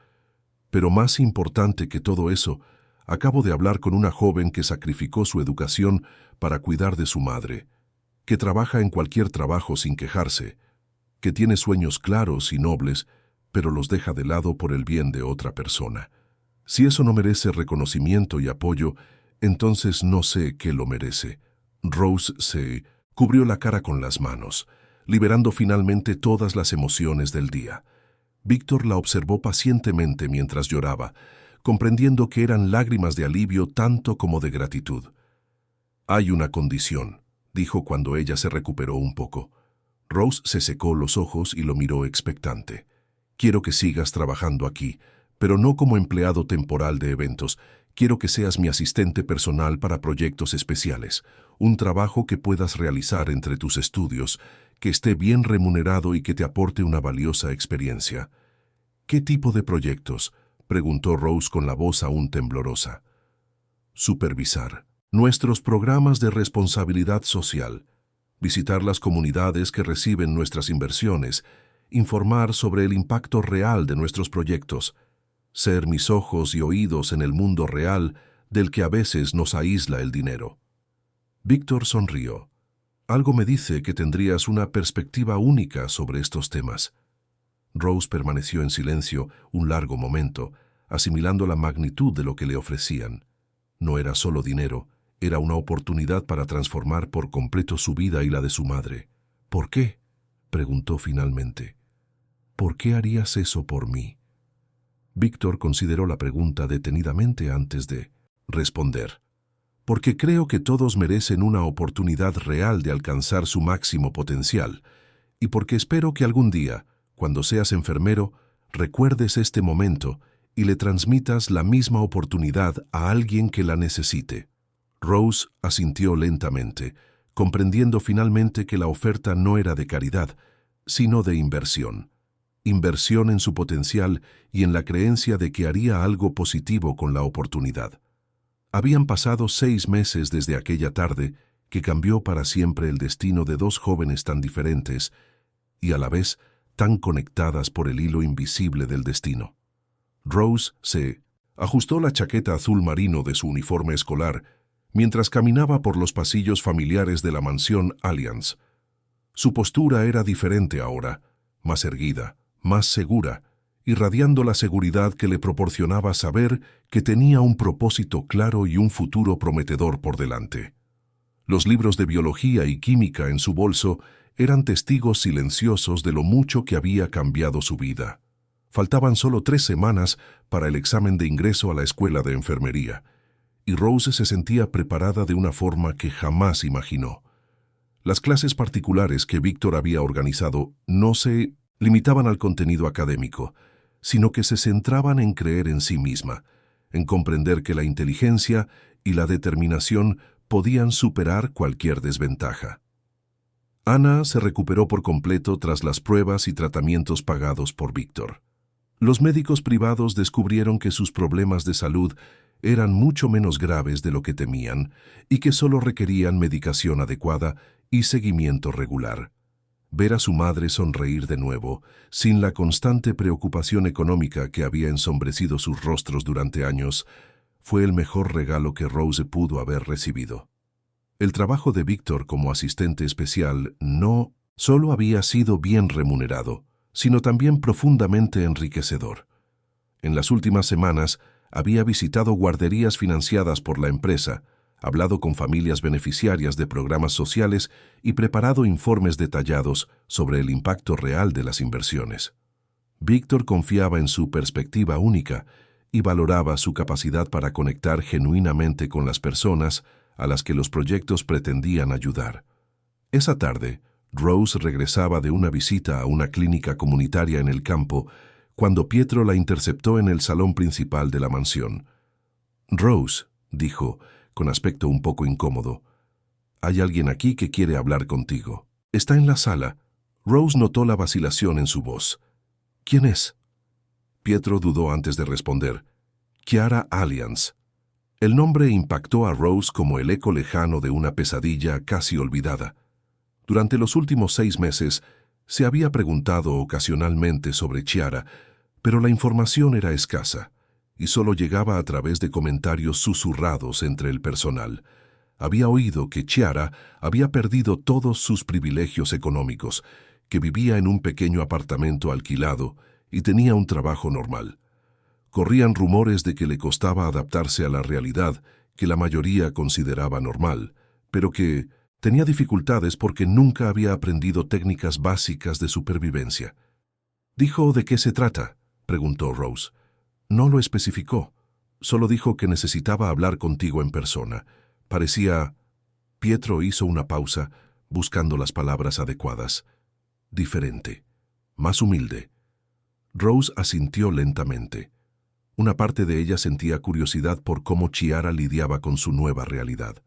Pero más importante que todo eso, acabo de hablar con una joven que sacrificó su educación para cuidar de su madre, que trabaja en cualquier trabajo sin quejarse, que tiene sueños claros y nobles, pero los deja de lado por el bien de otra persona. Si eso no merece reconocimiento y apoyo, entonces no sé qué lo merece. Rose se cubrió la cara con las manos, liberando finalmente todas las emociones del día. Víctor la observó pacientemente mientras lloraba, comprendiendo que eran lágrimas de alivio tanto como de gratitud. «Hay una condición», dijo cuando ella se recuperó un poco. Rose se secó los ojos y lo miró expectante. «Quiero que sigas trabajando aquí, pero no como empleado temporal de eventos. Quiero que seas mi asistente personal para proyectos especiales, un trabajo que puedas realizar entre tus estudios, que esté bien remunerado y que te aporte una valiosa experiencia». «¿Qué tipo de proyectos?», preguntó Rose con la voz aún temblorosa. «Supervisar nuestros programas de responsabilidad social, visitar las comunidades que reciben nuestras inversiones, informar sobre el impacto real de nuestros proyectos, ser mis ojos y oídos en el mundo real del que a veces nos aísla el dinero». Víctor sonrió. «Algo me dice que tendrías una perspectiva única sobre estos temas». Rose permaneció en silencio un largo momento, asimilando la magnitud de lo que le ofrecían. No era solo dinero, era una oportunidad para transformar por completo su vida y la de su madre. «¿Por qué?», preguntó finalmente. «¿Por qué harías eso por mí?». Víctor consideró la pregunta detenidamente antes de responder. «Porque creo que todos merecen una oportunidad real de alcanzar su máximo potencial, y porque espero que algún día, cuando seas enfermero, recuerdes este momento y le transmitas la misma oportunidad a alguien que la necesite». Rose asintió lentamente, comprendiendo finalmente que la oferta no era de caridad, sino de inversión. Inversión en su potencial y en la creencia de que haría algo positivo con la oportunidad. Habían pasado 6 meses desde aquella tarde que cambió para siempre el destino de dos jóvenes tan diferentes y a la vez tan conectadas por el hilo invisible del destino. Rose se ajustó la chaqueta azul marino de su uniforme escolar mientras caminaba por los pasillos familiares de la mansión Allianz. Su postura era diferente ahora, más erguida, más segura, irradiando la seguridad que le proporcionaba saber que tenía un propósito claro y un futuro prometedor por delante. Los libros de biología y química en su bolso eran testigos silenciosos de lo mucho que había cambiado su vida. Faltaban solo 3 semanas para el examen de ingreso a la escuela de enfermería, y Rose se sentía preparada de una forma que jamás imaginó. Las clases particulares que Víctor había organizado no se limitaban al contenido académico, sino que se centraban en creer en sí misma, en comprender que la inteligencia y la determinación podían superar cualquier desventaja. Ana se recuperó por completo tras las pruebas y tratamientos pagados por Víctor. Los médicos privados descubrieron que sus problemas de salud eran mucho menos graves de lo que temían y que solo requerían medicación adecuada y seguimiento regular. Ver a su madre sonreír de nuevo, sin la constante preocupación económica que había ensombrecido sus rostros durante años, fue el mejor regalo que Rose pudo haber recibido. El trabajo de Víctor como asistente especial no solo había sido bien remunerado, sino también profundamente enriquecedor. En las últimas semanas había visitado guarderías financiadas por la empresa, hablado con familias beneficiarias de programas sociales y preparado informes detallados sobre el impacto real de las inversiones. Víctor confiaba en su perspectiva única y valoraba su capacidad para conectar genuinamente con las personas a las que los proyectos pretendían ayudar. Esa tarde, Rose regresaba de una visita a una clínica comunitaria en el campo cuando Pietro la interceptó en el salón principal de la mansión. «Rose», dijo, con aspecto un poco incómodo. «Hay alguien aquí que quiere hablar contigo. Está en la sala». Rose notó la vacilación en su voz. «¿Quién es?» Pietro dudó antes de responder. «Chiara Alliance». El nombre impactó a Rose como el eco lejano de una pesadilla casi olvidada. Durante los últimos 6 meses, se había preguntado ocasionalmente sobre Chiara, pero la información era escasa y solo llegaba a través de comentarios susurrados entre el personal. Había oído que Chiara había perdido todos sus privilegios económicos, que vivía en un pequeño apartamento alquilado y tenía un trabajo normal. Corrían rumores de que le costaba adaptarse a la realidad que la mayoría consideraba normal, pero que tenía dificultades porque nunca había aprendido técnicas básicas de supervivencia. «¿Dijo de qué se trata?», preguntó Rose. «No lo especificó. Solo dijo que necesitaba hablar contigo en persona. Parecía...». Pietro hizo una pausa, buscando las palabras adecuadas. «Diferente. Más humilde». Rose asintió lentamente. Una parte de ella sentía curiosidad por cómo Chiara lidiaba con su nueva realidad.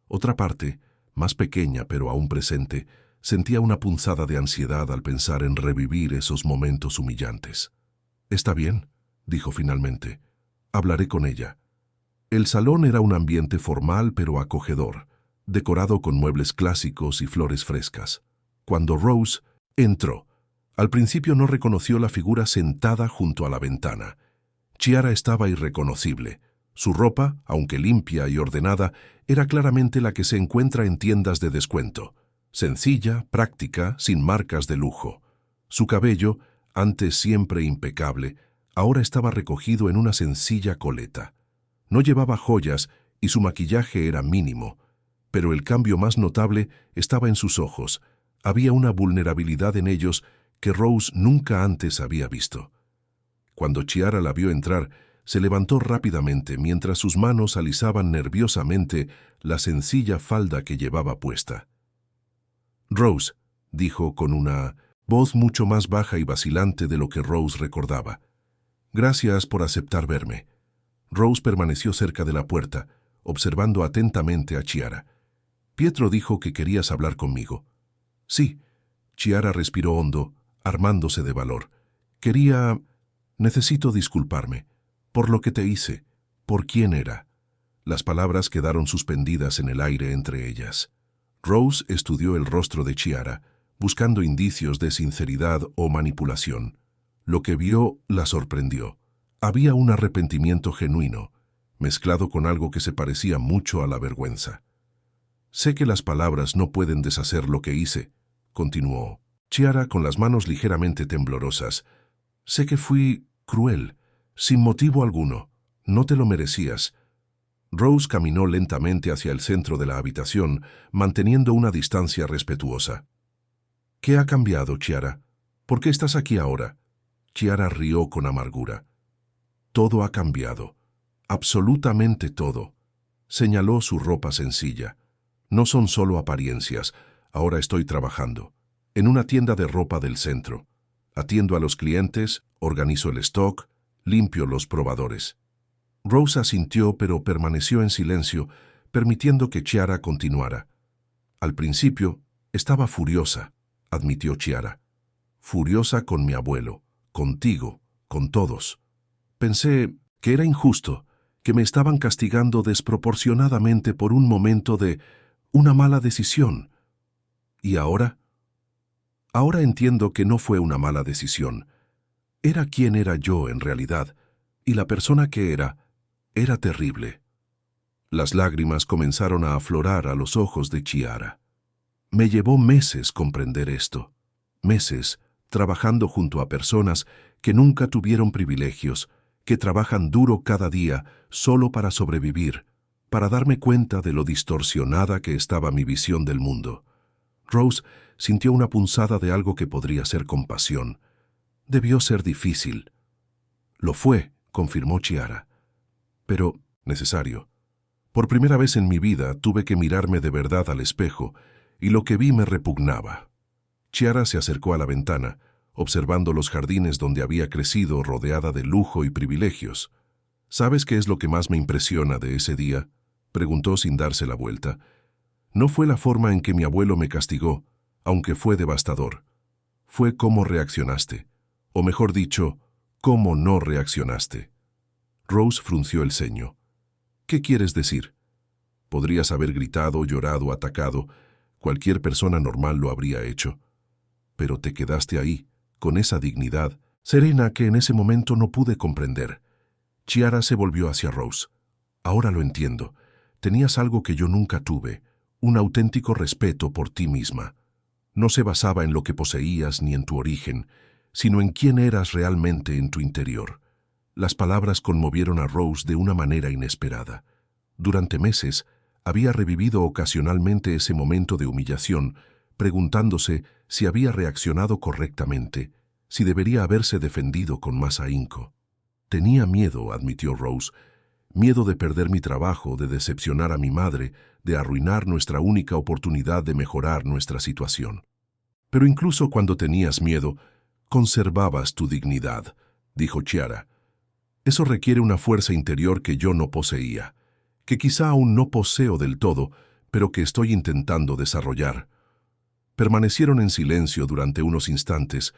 Otra parte, más pequeña pero aún presente, sentía una punzada de ansiedad al pensar en revivir esos momentos humillantes. «Está bien», dijo finalmente. «Hablaré con ella». El salón era un ambiente formal pero acogedor, decorado con muebles clásicos y flores frescas. Cuando Rose entró, al principio no reconoció la figura sentada junto a la ventana. Chiara estaba irreconocible. Su ropa, aunque limpia y ordenada, era claramente la que se encuentra en tiendas de descuento. Sencilla, práctica, sin marcas de lujo. Su cabello, antes siempre impecable, ahora estaba recogido en una sencilla coleta. No llevaba joyas y su maquillaje era mínimo, pero el cambio más notable estaba en sus ojos. Había una vulnerabilidad en ellos que Rose nunca antes había visto. Cuando Chiara la vio entrar, se levantó rápidamente mientras sus manos alisaban nerviosamente la sencilla falda que llevaba puesta. «Rose», dijo con una voz mucho más baja y vacilante de lo que Rose recordaba. «Gracias por aceptar verme». Rose permaneció cerca de la puerta, observando atentamente a Chiara. «Pietro dijo que querías hablar conmigo». «Sí». Chiara respiró hondo, armándose de valor. «Necesito disculparme. Por lo que te hice. Por quién era». Las palabras quedaron suspendidas en el aire entre ellas. Rose estudió el rostro de Chiara, buscando indicios de sinceridad o manipulación. Lo que vio la sorprendió. Había un arrepentimiento genuino, mezclado con algo que se parecía mucho a la vergüenza. «Sé que las palabras no pueden deshacer lo que hice», continuó Chiara con las manos ligeramente temblorosas. «Sé que fui cruel, sin motivo alguno. No te lo merecías». Rose caminó lentamente hacia el centro de la habitación, manteniendo una distancia respetuosa. «¿Qué ha cambiado, Chiara? ¿Por qué estás aquí ahora?» Chiara rió con amargura. «Todo ha cambiado. Absolutamente todo». Señaló su ropa sencilla. «No son solo apariencias. Ahora estoy trabajando. En una tienda de ropa del centro. Atiendo a los clientes, organizo el stock, limpio los probadores». Rose asintió, pero permaneció en silencio, permitiendo que Chiara continuara. «Al principio, estaba furiosa», admitió Chiara. «Furiosa con mi abuelo, contigo, con todos. Pensé que era injusto, que me estaban castigando desproporcionadamente por un momento de una mala decisión. ¿Y ahora? Ahora entiendo que no fue una mala decisión. Era quien era yo en realidad, y la persona que era terrible». Las lágrimas comenzaron a aflorar a los ojos de Chiara. «Me llevó meses comprender esto. Meses trabajando junto a personas que nunca tuvieron privilegios, que trabajan duro cada día solo para sobrevivir, para darme cuenta de lo distorsionada que estaba mi visión del mundo». Rose sintió una punzada de algo que podría ser compasión. Debió ser difícil. «Lo fue», confirmó Chiara. «Pero necesario. Por primera vez en mi vida tuve que mirarme de verdad al espejo, y lo que vi me repugnaba». Chiara se acercó a la ventana, observando los jardines donde había crecido rodeada de lujo y privilegios. «¿Sabes qué es lo que más me impresiona de ese día?», preguntó sin darse la vuelta. No fue la forma en que mi abuelo me castigó, aunque fue devastador. Fue cómo reaccionaste, o mejor dicho, cómo no reaccionaste. Rose frunció el ceño. ¿Qué quieres decir? Podrías haber gritado, llorado, atacado. Cualquier persona normal lo habría hecho. Pero te quedaste ahí, con esa dignidad serena que en ese momento no pude comprender. Chiara se volvió hacia Rose. Ahora lo entiendo. Tenías algo que yo nunca tuve, un auténtico respeto por ti misma. No se basaba en lo que poseías ni en tu origen, sino en quién eras realmente en tu interior. Las palabras conmovieron a Rose de una manera inesperada. Durante meses, había revivido ocasionalmente ese momento de humillación, preguntándose si había reaccionado correctamente, si debería haberse defendido con más ahínco. Tenía miedo, admitió Rose, miedo de perder mi trabajo, de decepcionar a mi madre, de arruinar nuestra única oportunidad de mejorar nuestra situación. Pero incluso cuando tenías miedo, conservabas tu dignidad, dijo Chiara. Eso requiere una fuerza interior que yo no poseía, que quizá aún no poseo del todo, pero que estoy intentando desarrollar. Permanecieron en silencio durante unos instantes,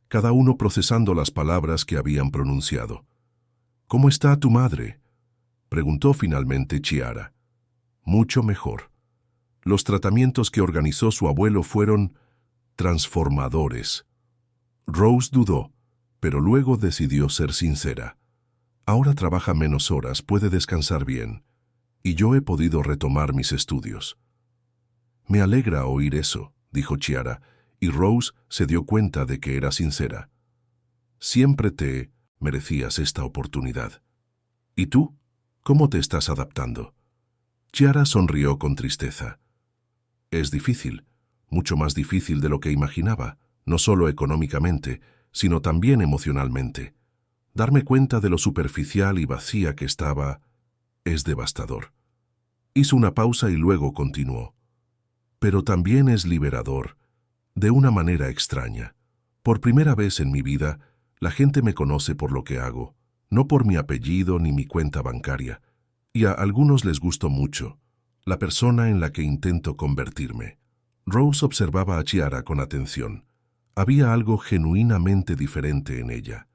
cada uno procesando las palabras que habían pronunciado. «¿Cómo está tu madre?», preguntó finalmente Chiara. «Mucho mejor. Los tratamientos que organizó su abuelo fueron transformadores». Rose dudó, pero luego decidió ser sincera. «Ahora trabaja menos horas, puede descansar bien, y yo he podido retomar mis estudios». «Me alegra oír eso», dijo Chiara, y Rose se dio cuenta de que era sincera. «Siempre te merecías esta oportunidad. ¿Y tú? ¿Cómo te estás adaptando?». Chiara sonrió con tristeza. «Es difícil, mucho más difícil de lo que imaginaba, no solo económicamente, sino también emocionalmente. Darme cuenta de lo superficial y vacía que estaba es devastador». Hizo una pausa y luego continuó. «Pero también es liberador, de una manera extraña. Por primera vez en mi vida, la gente me conoce por lo que hago, no por mi apellido ni mi cuenta bancaria. Y a algunos les gustó mucho, la persona en la que intento convertirme». Rose observaba a Chiara con atención. Había algo genuinamente diferente en ella.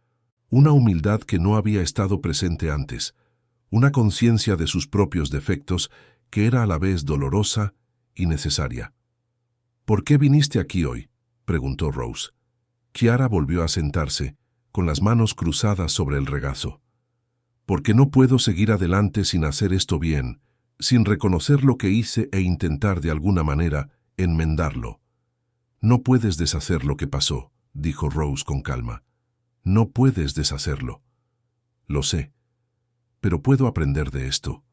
Una humildad que no había estado presente antes, una conciencia de sus propios defectos que era a la vez dolorosa y necesaria. «¿Por qué viniste aquí hoy?», preguntó Rose. Chiara volvió a sentarse, con las manos cruzadas sobre el regazo. «Porque no puedo seguir adelante sin hacer esto bien, sin reconocer lo que hice e intentar de alguna manera enmendarlo». «No puedes deshacer lo que pasó», dijo Rose con calma. «No puedes deshacerlo». «Lo sé, pero puedo aprender de esto.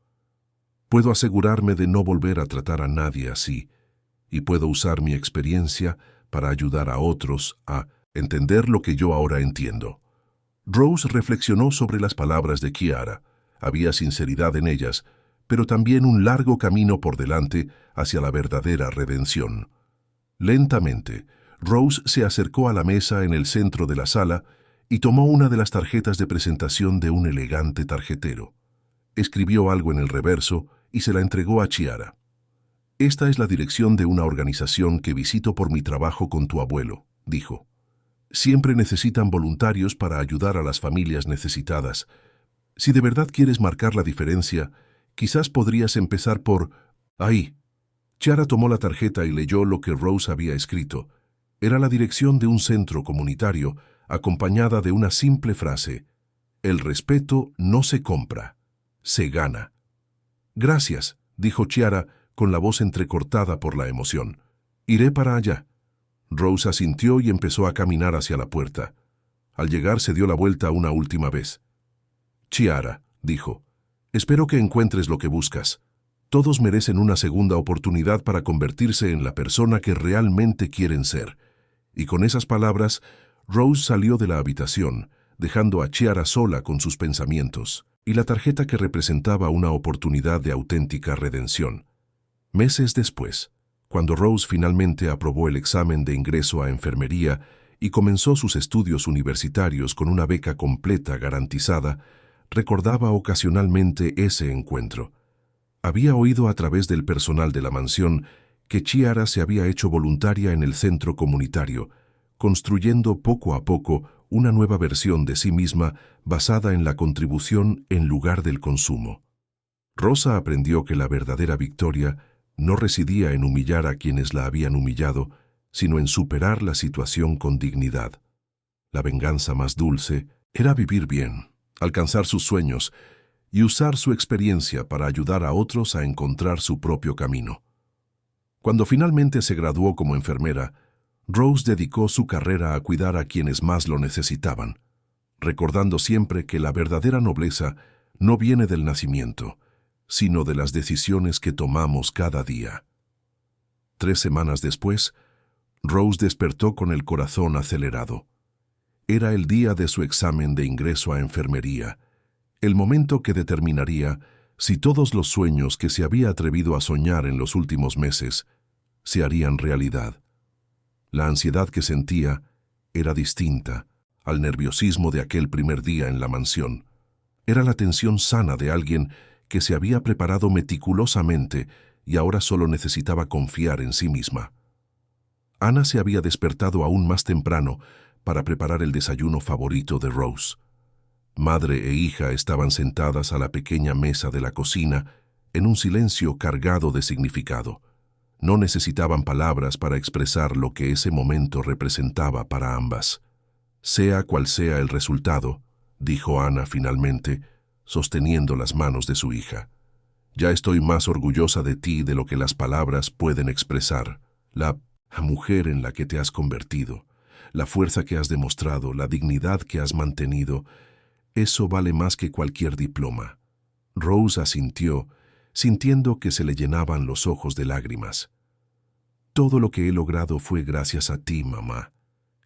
Puedo asegurarme de no volver a tratar a nadie así, y puedo usar mi experiencia para ayudar a otros a entender lo que yo ahora entiendo». Rose reflexionó sobre las palabras de Chiara. Había sinceridad en ellas, pero también un largo camino por delante hacia la verdadera redención. Lentamente, Rose se acercó a la mesa en el centro de la sala y tomó una de las tarjetas de presentación de un elegante tarjetero. Escribió algo en el reverso y se la entregó a Chiara. «Esta es la dirección de una organización que visito por mi trabajo con tu abuelo», dijo. «Siempre necesitan voluntarios para ayudar a las familias necesitadas. Si de verdad quieres marcar la diferencia, quizás podrías empezar por ahí». Chiara tomó la tarjeta y leyó lo que Rose había escrito. Era la dirección de un centro comunitario, acompañada de una simple frase: «El respeto no se compra, se gana». «Gracias», dijo Chiara, con la voz entrecortada por la emoción. «Iré para allá». Rose asintió y empezó a caminar hacia la puerta. Al llegar se dio la vuelta una última vez. «Chiara», dijo, «espero que encuentres lo que buscas. Todos merecen una segunda oportunidad para convertirse en la persona que realmente quieren ser». Y con esas palabras, Rose salió de la habitación, dejando a Chiara sola con sus pensamientos y la tarjeta que representaba una oportunidad de auténtica redención. Meses después, cuando Rose finalmente aprobó el examen de ingreso a enfermería y comenzó sus estudios universitarios con una beca completa garantizada, recordaba ocasionalmente ese encuentro. Había oído a través del personal de la mansión que Chiara se había hecho voluntaria en el centro comunitario, construyendo poco a poco una nueva versión de sí misma basada en la contribución en lugar del consumo. Rosa aprendió que la verdadera victoria no residía en humillar a quienes la habían humillado, sino en superar la situación con dignidad. La venganza más dulce era vivir bien, alcanzar sus sueños y usar su experiencia para ayudar a otros a encontrar su propio camino. Cuando finalmente se graduó como enfermera, Rose dedicó su carrera a cuidar a quienes más lo necesitaban, recordando siempre que la verdadera nobleza no viene del nacimiento, sino de las decisiones que tomamos cada día. 3 semanas después, Rose despertó con el corazón acelerado. Era el día de su examen de ingreso a enfermería, el momento que determinaría si todos los sueños que se había atrevido a soñar en los últimos meses se harían realidad. La ansiedad que sentía era distinta al nerviosismo de aquel primer día en la mansión. Era la tensión sana de alguien que se había preparado meticulosamente y ahora solo necesitaba confiar en sí misma. Ana se había despertado aún más temprano para preparar el desayuno favorito de Rose. Madre e hija estaban sentadas a la pequeña mesa de la cocina en un silencio cargado de significado. No necesitaban palabras para expresar lo que ese momento representaba para ambas. Sea cual sea el resultado, dijo Ana finalmente, sosteniendo las manos de su hija. Ya estoy más orgullosa de ti de lo que las palabras pueden expresar. La mujer en la que te has convertido, la fuerza que has demostrado, la dignidad que has mantenido, eso vale más que cualquier diploma. Rose asintió, sintiendo que se le llenaban los ojos de lágrimas. Todo lo que he logrado fue gracias a ti, mamá.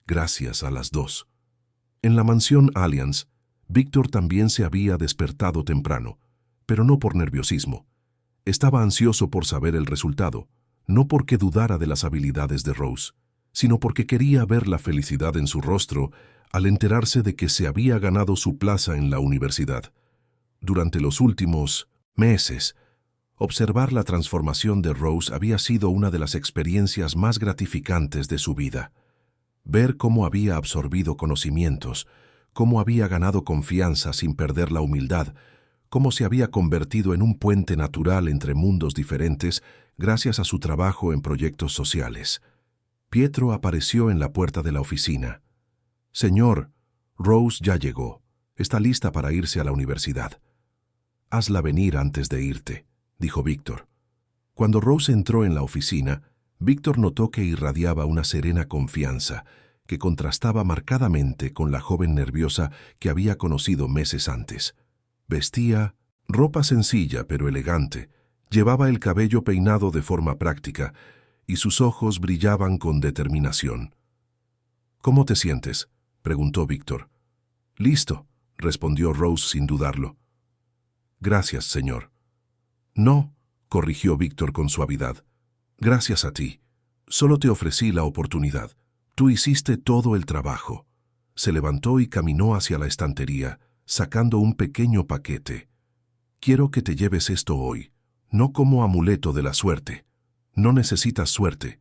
Gracias a las dos. En la mansión Allianz, Víctor también se había despertado temprano, pero no por nerviosismo. Estaba ansioso por saber el resultado, no porque dudara de las habilidades de Rose, sino porque quería ver la felicidad en su rostro al enterarse de que se había ganado su plaza en la universidad. Durante los últimos meses, observar la transformación de Rose había sido una de las experiencias más gratificantes de su vida. Ver cómo había absorbido conocimientos, cómo había ganado confianza sin perder la humildad, cómo se había convertido en un puente natural entre mundos diferentes gracias a su trabajo en proyectos sociales. Pietro apareció en la puerta de la oficina. «Señor, Rose ya llegó. Está lista para irse a la universidad». «Hazla venir antes de irte», dijo Víctor. Cuando Rose entró en la oficina, Víctor notó que irradiaba una serena confianza que contrastaba marcadamente con la joven nerviosa que había conocido meses antes. Vestía ropa sencilla pero elegante, llevaba el cabello peinado de forma práctica y sus ojos brillaban con determinación. «¿Cómo te sientes?», preguntó Víctor. «Listo», respondió Rose sin dudarlo. «Gracias, señor». «No», corrigió Víctor con suavidad. «Gracias a ti. Solo te ofrecí la oportunidad. Tú hiciste todo el trabajo». Se levantó y caminó hacia la estantería, sacando un pequeño paquete. «Quiero que te lleves esto hoy, no como amuleto de la suerte. No necesitas suerte,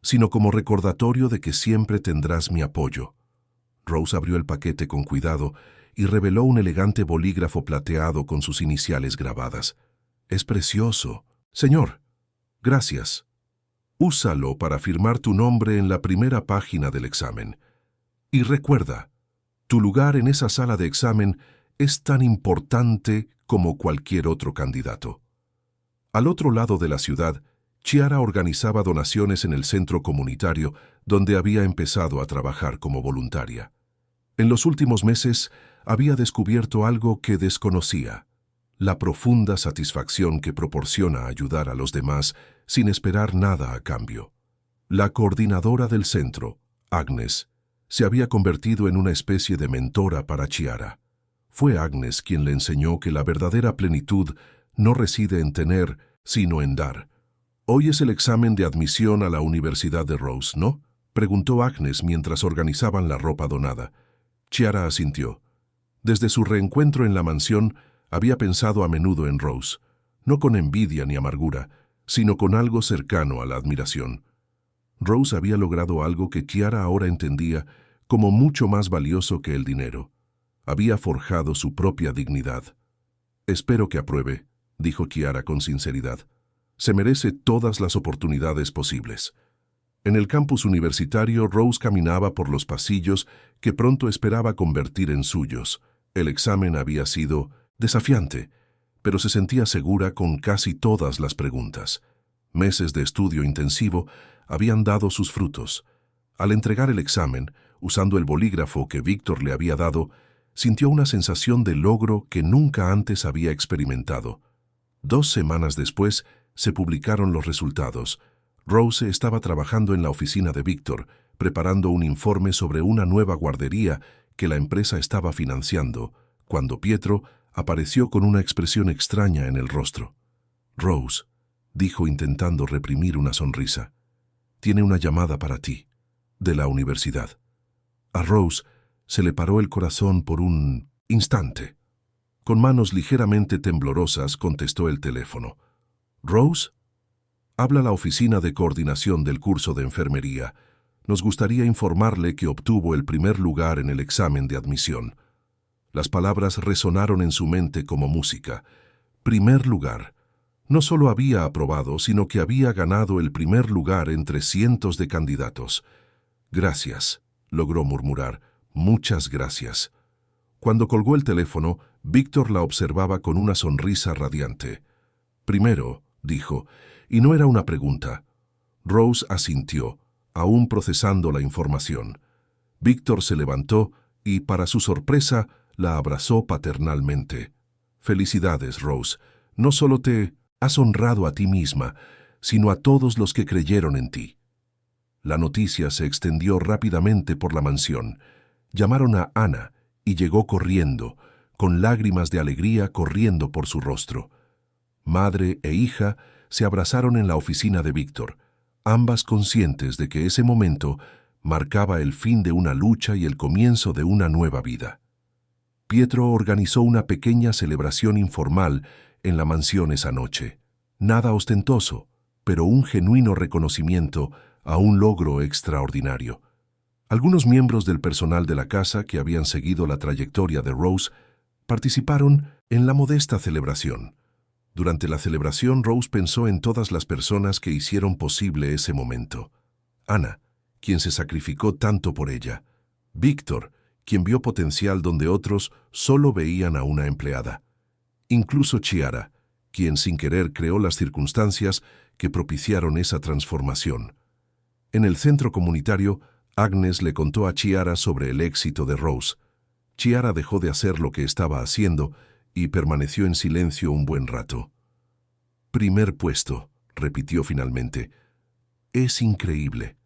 sino como recordatorio de que siempre tendrás mi apoyo». Rose abrió el paquete con cuidado y reveló un elegante bolígrafo plateado con sus iniciales grabadas. «Es precioso. Señor, gracias. Úsalo para firmar tu nombre en la primera página del examen. Y recuerda, tu lugar en esa sala de examen es tan importante como cualquier otro candidato». Al otro lado de la ciudad, Chiara organizaba donaciones en el centro comunitario donde había empezado a trabajar como voluntaria. En los últimos meses había descubierto algo que desconocía: la profunda satisfacción que proporciona ayudar a los demás sin esperar nada a cambio. La coordinadora del centro, Agnes, se había convertido en una especie de mentora para Chiara. Fue Agnes quien le enseñó que la verdadera plenitud no reside en tener, sino en dar. «Hoy es el examen de admisión a la Universidad de Rose, ¿no?», preguntó Agnes mientras organizaban la ropa donada. Chiara asintió. Desde su reencuentro en la mansión, había pensado a menudo en Rose. no con envidia ni amargura, sino con algo cercano a la admiración. Rose había logrado algo que Chiara ahora entendía como mucho más valioso que el dinero. Había forjado su propia dignidad. «Espero que apruebe», dijo Chiara con sinceridad. «Se merece todas las oportunidades posibles». En el campus universitario, Rose caminaba por los pasillos que pronto esperaba convertir en suyos. El examen había sido desafiante, pero se sentía segura con casi todas las preguntas. Meses de estudio intensivo habían dado sus frutos. Al entregar el examen, usando el bolígrafo que Víctor le había dado, sintió una sensación de logro que nunca antes había experimentado. 2 semanas después, se publicaron los resultados. Rose estaba trabajando en la oficina de Víctor, preparando un informe sobre una nueva guardería que la empresa estaba financiando, cuando Pietro apareció con una expresión extraña en el rostro. «Rose», dijo intentando reprimir una sonrisa, «tiene una llamada para ti, de la universidad». A Rose se le paró el corazón por un instante. Con manos ligeramente temblorosas contestó el teléfono. «¿Rose?» «Habla la oficina de coordinación del curso de enfermería. Nos gustaría informarle que obtuvo el primer lugar en el examen de admisión». Las palabras resonaron en su mente como música. «Primer lugar». No solo había aprobado, sino que había ganado el primer lugar entre cientos de candidatos. «Gracias», logró murmurar. «Muchas gracias». Cuando colgó el teléfono, Víctor la observaba con una sonrisa radiante. «Primero», dijo, y no era una pregunta. Rose asintió, aún procesando la información. Víctor se levantó y, para su sorpresa, la abrazó paternalmente. «Felicidades, Rose. No solo te has honrado a ti misma, sino a todos los que creyeron en ti». La noticia se extendió rápidamente por la mansión. Llamaron a Ana y llegó corriendo, con lágrimas de alegría corriendo por su rostro. Madre e hija se abrazaron en la oficina de Víctor, ambas conscientes de que ese momento marcaba el fin de una lucha y el comienzo de una nueva vida. Pietro organizó una pequeña celebración informal en la mansión esa noche. Nada ostentoso, pero un genuino reconocimiento a un logro extraordinario. Algunos miembros del personal de la casa que habían seguido la trayectoria de Rose participaron en la modesta celebración. Durante la celebración, Rose pensó en todas las personas que hicieron posible ese momento. Ana, quien se sacrificó tanto por ella. Víctor, quien vio potencial donde otros solo veían a una empleada. Incluso Chiara, quien sin querer creó las circunstancias que propiciaron esa transformación. En el centro comunitario, Agnes le contó a Chiara sobre el éxito de Rose. Chiara dejó de hacer lo que estaba haciendo y permaneció en silencio un buen rato. «Primer puesto», repitió finalmente. «Es increíble».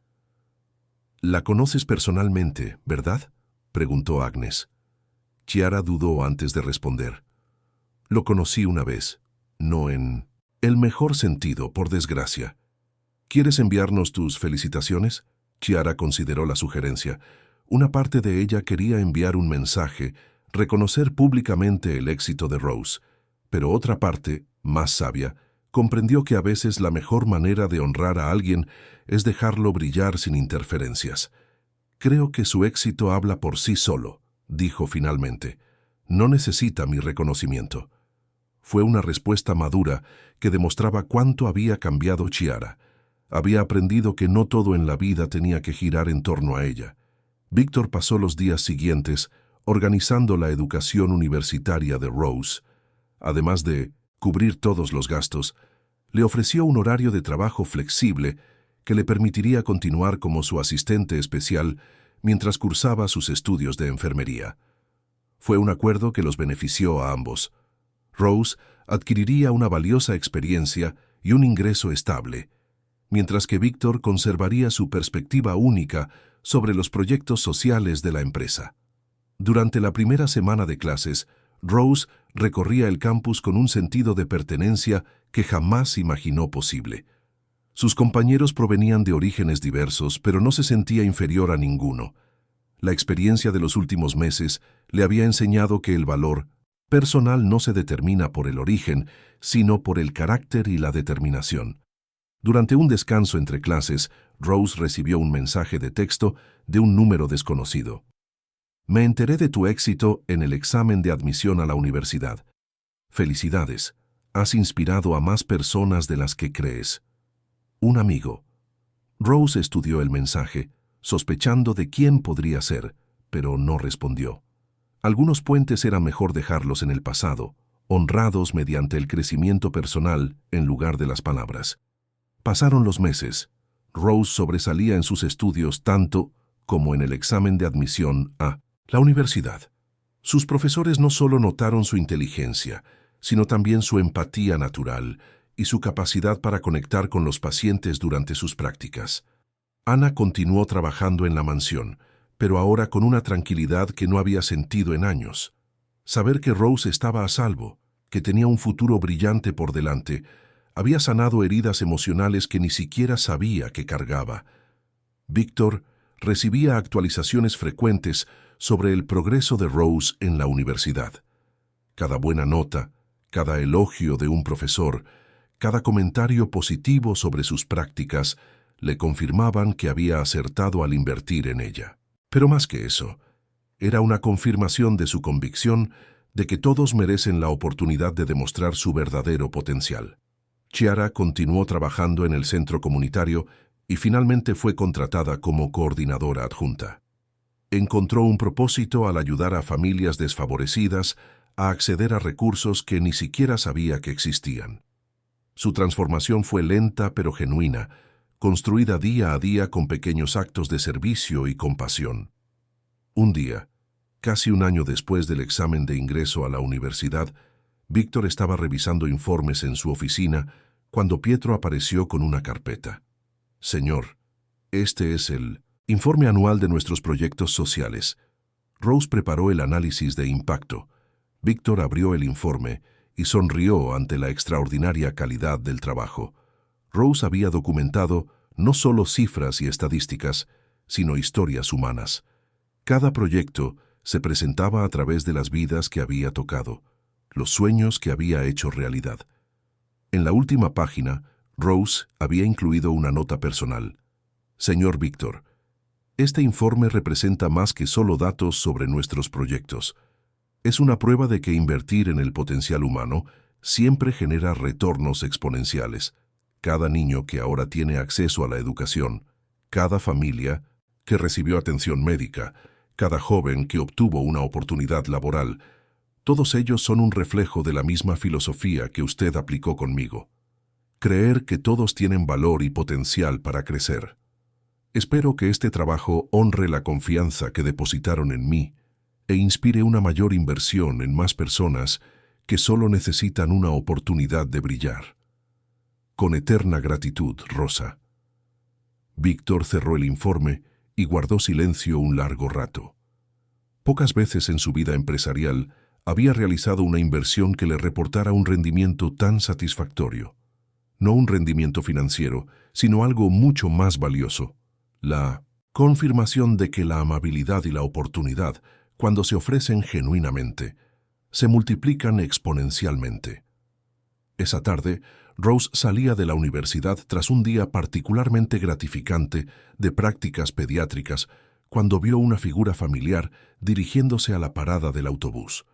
«La conoces personalmente, ¿verdad?», preguntó Agnes. Chiara dudó antes de responder. «Lo conocí una vez, no en el mejor sentido, por desgracia». «¿Quieres enviarnos tus felicitaciones?», Chiara consideró la sugerencia. Una parte de ella quería enviar un mensaje, reconocer públicamente el éxito de Rose, pero otra parte, más sabia, comprendió que a veces la mejor manera de honrar a alguien es dejarlo brillar sin interferencias. «Creo que su éxito habla por sí solo», dijo finalmente. «No necesita mi reconocimiento». Fue una respuesta madura que demostraba cuánto había cambiado Chiara. Había aprendido que no todo en la vida tenía que girar en torno a ella. Víctor pasó los días siguientes organizando la educación universitaria de Rose. Además de cubrir todos los gastos, le ofreció un horario de trabajo flexible que le permitiría continuar como su asistente especial mientras cursaba sus estudios de enfermería. Fue un acuerdo que los benefició a ambos. Rose adquiriría una valiosa experiencia y un ingreso estable, mientras que Víctor conservaría su perspectiva única sobre los proyectos sociales de la empresa. Durante la primera semana de clases, Rose recorría el campus con un sentido de pertenencia que jamás imaginó posible. Sus compañeros provenían de orígenes diversos, pero no se sentía inferior a ninguno. La experiencia de los últimos meses le había enseñado que el valor Personal no se determina por el origen, sino por el carácter y la determinación. Durante un descanso entre clases, Rose recibió un mensaje de texto de un número desconocido. Me enteré de tu éxito en el examen de admisión a la universidad. Felicidades, has inspirado a más personas de las que crees. Un amigo. Rose estudió el mensaje, sospechando de quién podría ser, pero no respondió. Algunos puentes era mejor dejarlos en el pasado, honrados mediante el crecimiento personal en lugar de las palabras. Pasaron los meses. Rose sobresalía en sus estudios tanto como en el examen de admisión a la universidad. Sus profesores no solo notaron su inteligencia, sino también su empatía natural y su capacidad para conectar con los pacientes durante sus prácticas. Ana continuó trabajando en la mansión, pero ahora con una tranquilidad que no había sentido en años. Saber que Rose estaba a salvo, que tenía un futuro brillante por delante, había sanado heridas emocionales que ni siquiera sabía que cargaba. Víctor recibía actualizaciones frecuentes sobre el progreso de Rose en la universidad. Cada buena nota, cada elogio de un profesor, cada comentario positivo sobre sus prácticas le confirmaban que había acertado al invertir en ella. Pero más que eso, era una confirmación de su convicción de que todos merecen la oportunidad de demostrar su verdadero potencial. Chiara continuó trabajando en el centro comunitario y finalmente fue contratada como coordinadora adjunta. Encontró un propósito al ayudar a familias desfavorecidas a acceder a recursos que ni siquiera sabía que existían. Su transformación fue lenta pero genuina, construida día a día con pequeños actos de servicio y compasión. Un día, casi un año después del examen de ingreso a la universidad, Víctor estaba revisando informes en su oficina cuando Pietro apareció con una carpeta. Señor, este es el informe anual de nuestros proyectos sociales. Rose preparó el análisis de impacto. Víctor abrió el informe y sonrió ante la extraordinaria calidad del trabajo. Rose había documentado no solo cifras y estadísticas, sino historias humanas. Cada proyecto se presentaba a través de las vidas que había tocado, los sueños que había hecho realidad. En la última página, Rose había incluido una nota personal. Señor Víctor, este informe representa más que solo datos sobre nuestros proyectos. Es una prueba de que invertir en el potencial humano siempre genera retornos exponenciales. Cada niño que ahora tiene acceso a la educación, cada familia que recibió atención médica, cada joven que obtuvo una oportunidad laboral, todos ellos son un reflejo de la misma filosofía que usted aplicó conmigo. Creer que todos tienen valor y potencial para crecer. Espero que este trabajo honre la confianza que depositaron en mí e inspire una mayor inversión en más personas que solo necesitan una oportunidad de brillar. Con eterna gratitud, Rosa. Víctor cerró el informe y guardó silencio un largo rato. Pocas veces en su vida empresarial había realizado una inversión que le reportara un rendimiento tan satisfactorio. No un rendimiento financiero, sino algo mucho más valioso. La confirmación de que la amabilidad y la oportunidad, cuando se ofrecen genuinamente, se multiplican exponencialmente. Esa tarde, Rose salía de la universidad tras un día particularmente gratificante de prácticas pediátricas cuando vio una figura familiar dirigiéndose a la parada del autobús.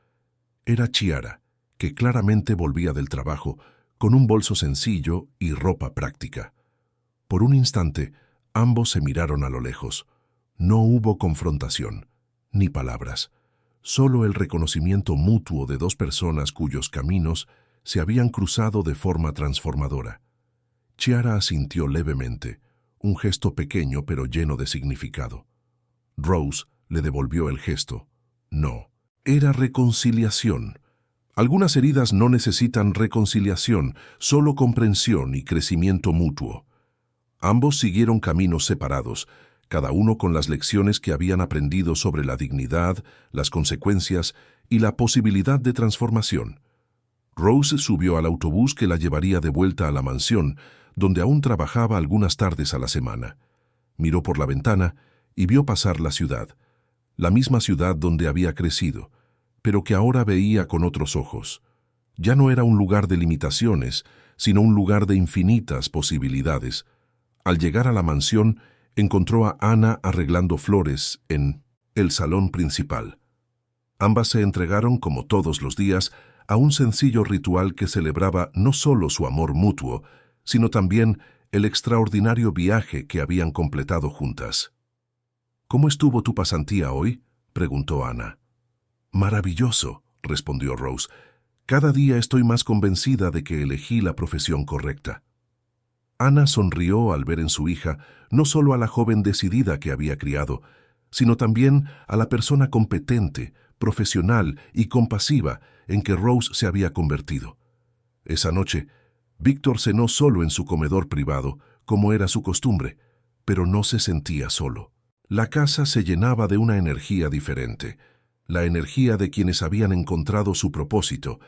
Era Chiara, que claramente volvía del trabajo con un bolso sencillo y ropa práctica. Por un instante, ambos se miraron a lo lejos. No hubo confrontación, ni palabras, solo el reconocimiento mutuo de dos personas cuyos caminos se habían cruzado de forma transformadora. Chiara asintió levemente, un gesto pequeño pero lleno de significado. Rose le devolvió el gesto. No, era reconciliación. Algunas heridas no necesitan reconciliación, solo comprensión y crecimiento mutuo. Ambos siguieron caminos separados, cada uno con las lecciones que habían aprendido sobre la dignidad, las consecuencias y la posibilidad de transformación. Rose subió al autobús que la llevaría de vuelta a la mansión, donde aún trabajaba algunas tardes a la semana. Miró por la ventana y vio pasar la ciudad, la misma ciudad donde había crecido, pero que ahora veía con otros ojos. Ya no era un lugar de limitaciones, sino un lugar de infinitas posibilidades. Al llegar a la mansión, encontró a Ana arreglando flores en el salón principal. Ambas se entregaron, como todos los días, a un sencillo ritual que celebraba no solo su amor mutuo, sino también el extraordinario viaje que habían completado juntas. «¿Cómo estuvo tu pasantía hoy?», preguntó Ana. «Maravilloso», respondió Rose. «Cada día estoy más convencida de que elegí la profesión correcta». Ana sonrió al ver en su hija no solo a la joven decidida que había criado, sino también a la persona competente, profesional y compasiva en que Rose se había convertido. Esa noche, Víctor cenó solo en su comedor privado, como era su costumbre, pero no se sentía solo. La casa se llenaba de una energía diferente, la energía de quienes habían encontrado su propósito,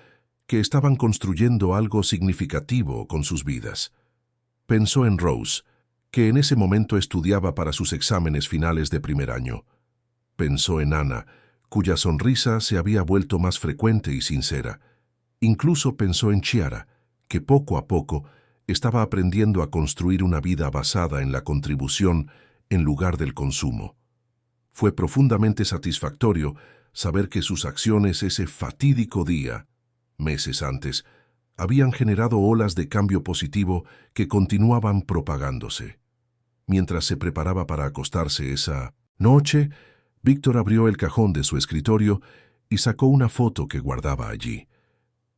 que estaban construyendo algo significativo con sus vidas. Pensó en Rose, que en ese momento estudiaba para sus exámenes finales de primer año. Pensó en Ana, cuya sonrisa se había vuelto más frecuente y sincera. Incluso pensó en Chiara, que poco a poco estaba aprendiendo a construir una vida basada en la contribución en lugar del consumo. Fue profundamente satisfactorio saber que sus acciones ese fatídico día, meses antes, habían generado olas de cambio positivo que continuaban propagándose. Mientras se preparaba para acostarse esa noche, Víctor abrió el cajón de su escritorio y sacó una foto que guardaba allí.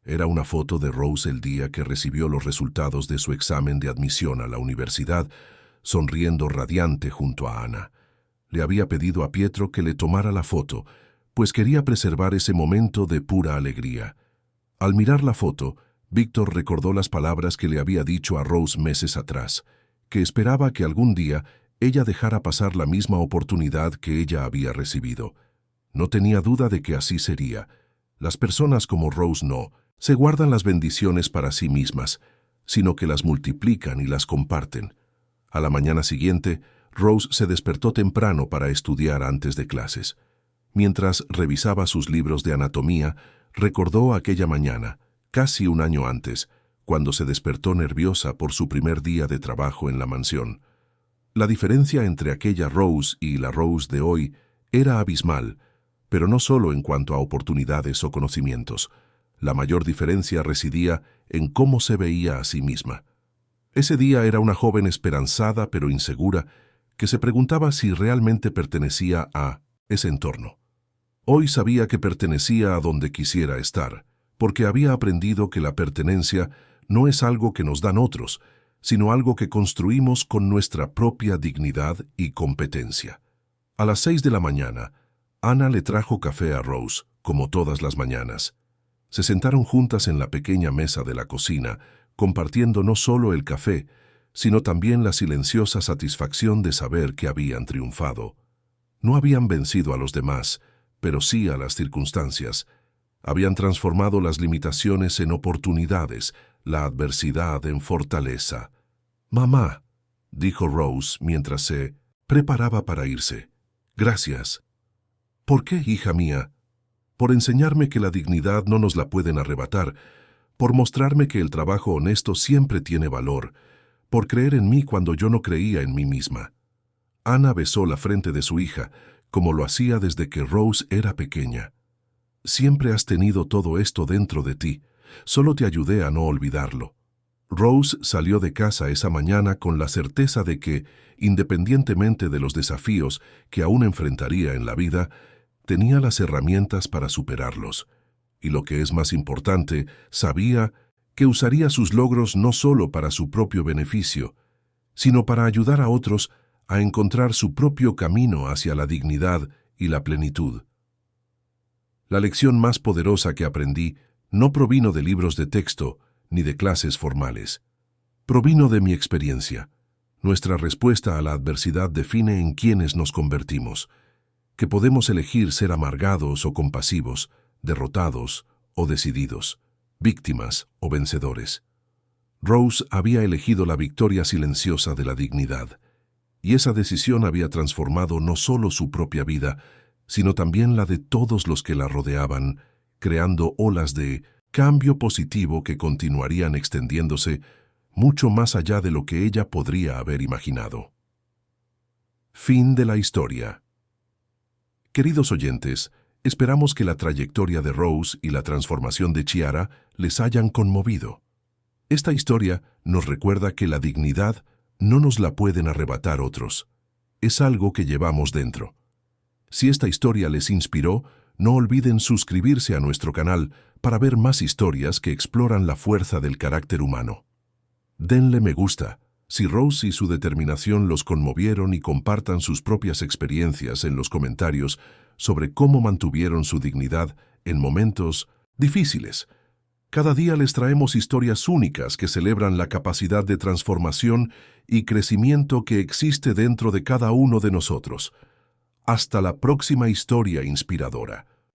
Era una foto de Rose el día que recibió los resultados de su examen de admisión a la universidad, sonriendo radiante junto a Ana. Le había pedido a Pietro que le tomara la foto, pues quería preservar ese momento de pura alegría. Al mirar la foto, Víctor recordó las palabras que le había dicho a Rose meses atrás, que esperaba que algún día ella dejara pasar la misma oportunidad que ella había recibido. No tenía duda de que así sería. Las personas como Rose no se guardan las bendiciones para sí mismas, sino que las multiplican y las comparten. A la mañana siguiente, Rose se despertó temprano para estudiar antes de clases. Mientras revisaba sus libros de anatomía, recordó aquella mañana, casi un año antes, cuando se despertó nerviosa por su primer día de trabajo en la mansión. La diferencia entre aquella Rose y la Rose de hoy era abismal, pero no solo en cuanto a oportunidades o conocimientos. La mayor diferencia residía en cómo se veía a sí misma. Ese día era una joven esperanzada pero insegura que se preguntaba si realmente pertenecía a ese entorno. Hoy sabía que pertenecía a donde quisiera estar, porque había aprendido que la pertenencia no es algo que nos dan otros, sino algo que construimos con nuestra propia dignidad y competencia. A las 6 de la mañana, Ana le trajo café a Rose, como todas las mañanas. Se sentaron juntas en la pequeña mesa de la cocina, compartiendo no solo el café, sino también la silenciosa satisfacción de saber que habían triunfado. No habían vencido a los demás, pero sí a las circunstancias. Habían transformado las limitaciones en oportunidades, la adversidad en fortaleza. «Mamá», dijo Rose mientras se preparaba para irse. «Gracias». «¿Por qué, hija mía?» «Por enseñarme que la dignidad no nos la pueden arrebatar, por mostrarme que el trabajo honesto siempre tiene valor, por creer en mí cuando yo no creía en mí misma». Ana besó la frente de su hija, como lo hacía desde que Rose era pequeña. «Siempre has tenido todo esto dentro de ti. Solo te ayudé a no olvidarlo». Rose salió de casa esa mañana con la certeza de que, independientemente de los desafíos que aún enfrentaría en la vida, tenía las herramientas para superarlos. Y lo que es más importante, sabía que usaría sus logros no solo para su propio beneficio, sino para ayudar a otros a encontrar su propio camino hacia la dignidad y la plenitud. La lección más poderosa que aprendí no provino de libros de texto ni de clases formales. Provino de mi experiencia. Nuestra respuesta a la adversidad define en quiénes nos convertimos, que podemos elegir ser amargados o compasivos, derrotados o decididos, víctimas o vencedores. Rose había elegido la victoria silenciosa de la dignidad, y esa decisión había transformado no solo su propia vida, sino también la de todos los que la rodeaban creando olas de cambio positivo que continuarían extendiéndose mucho más allá de lo que ella podría haber imaginado. Fin de la historia. Queridos oyentes, esperamos que la trayectoria de Rose y la transformación de Chiara les hayan conmovido. Esta historia nos recuerda que la dignidad no nos la pueden arrebatar otros. Es algo que llevamos dentro. Si esta historia les inspiró, no olviden suscribirse a nuestro canal para ver más historias que exploran la fuerza del carácter humano. Denle me gusta si Rose y su determinación los conmovieron y compartan sus propias experiencias en los comentarios sobre cómo mantuvieron su dignidad en momentos difíciles. Cada día les traemos historias únicas que celebran la capacidad de transformación y crecimiento que existe dentro de cada uno de nosotros. Hasta la próxima historia inspiradora.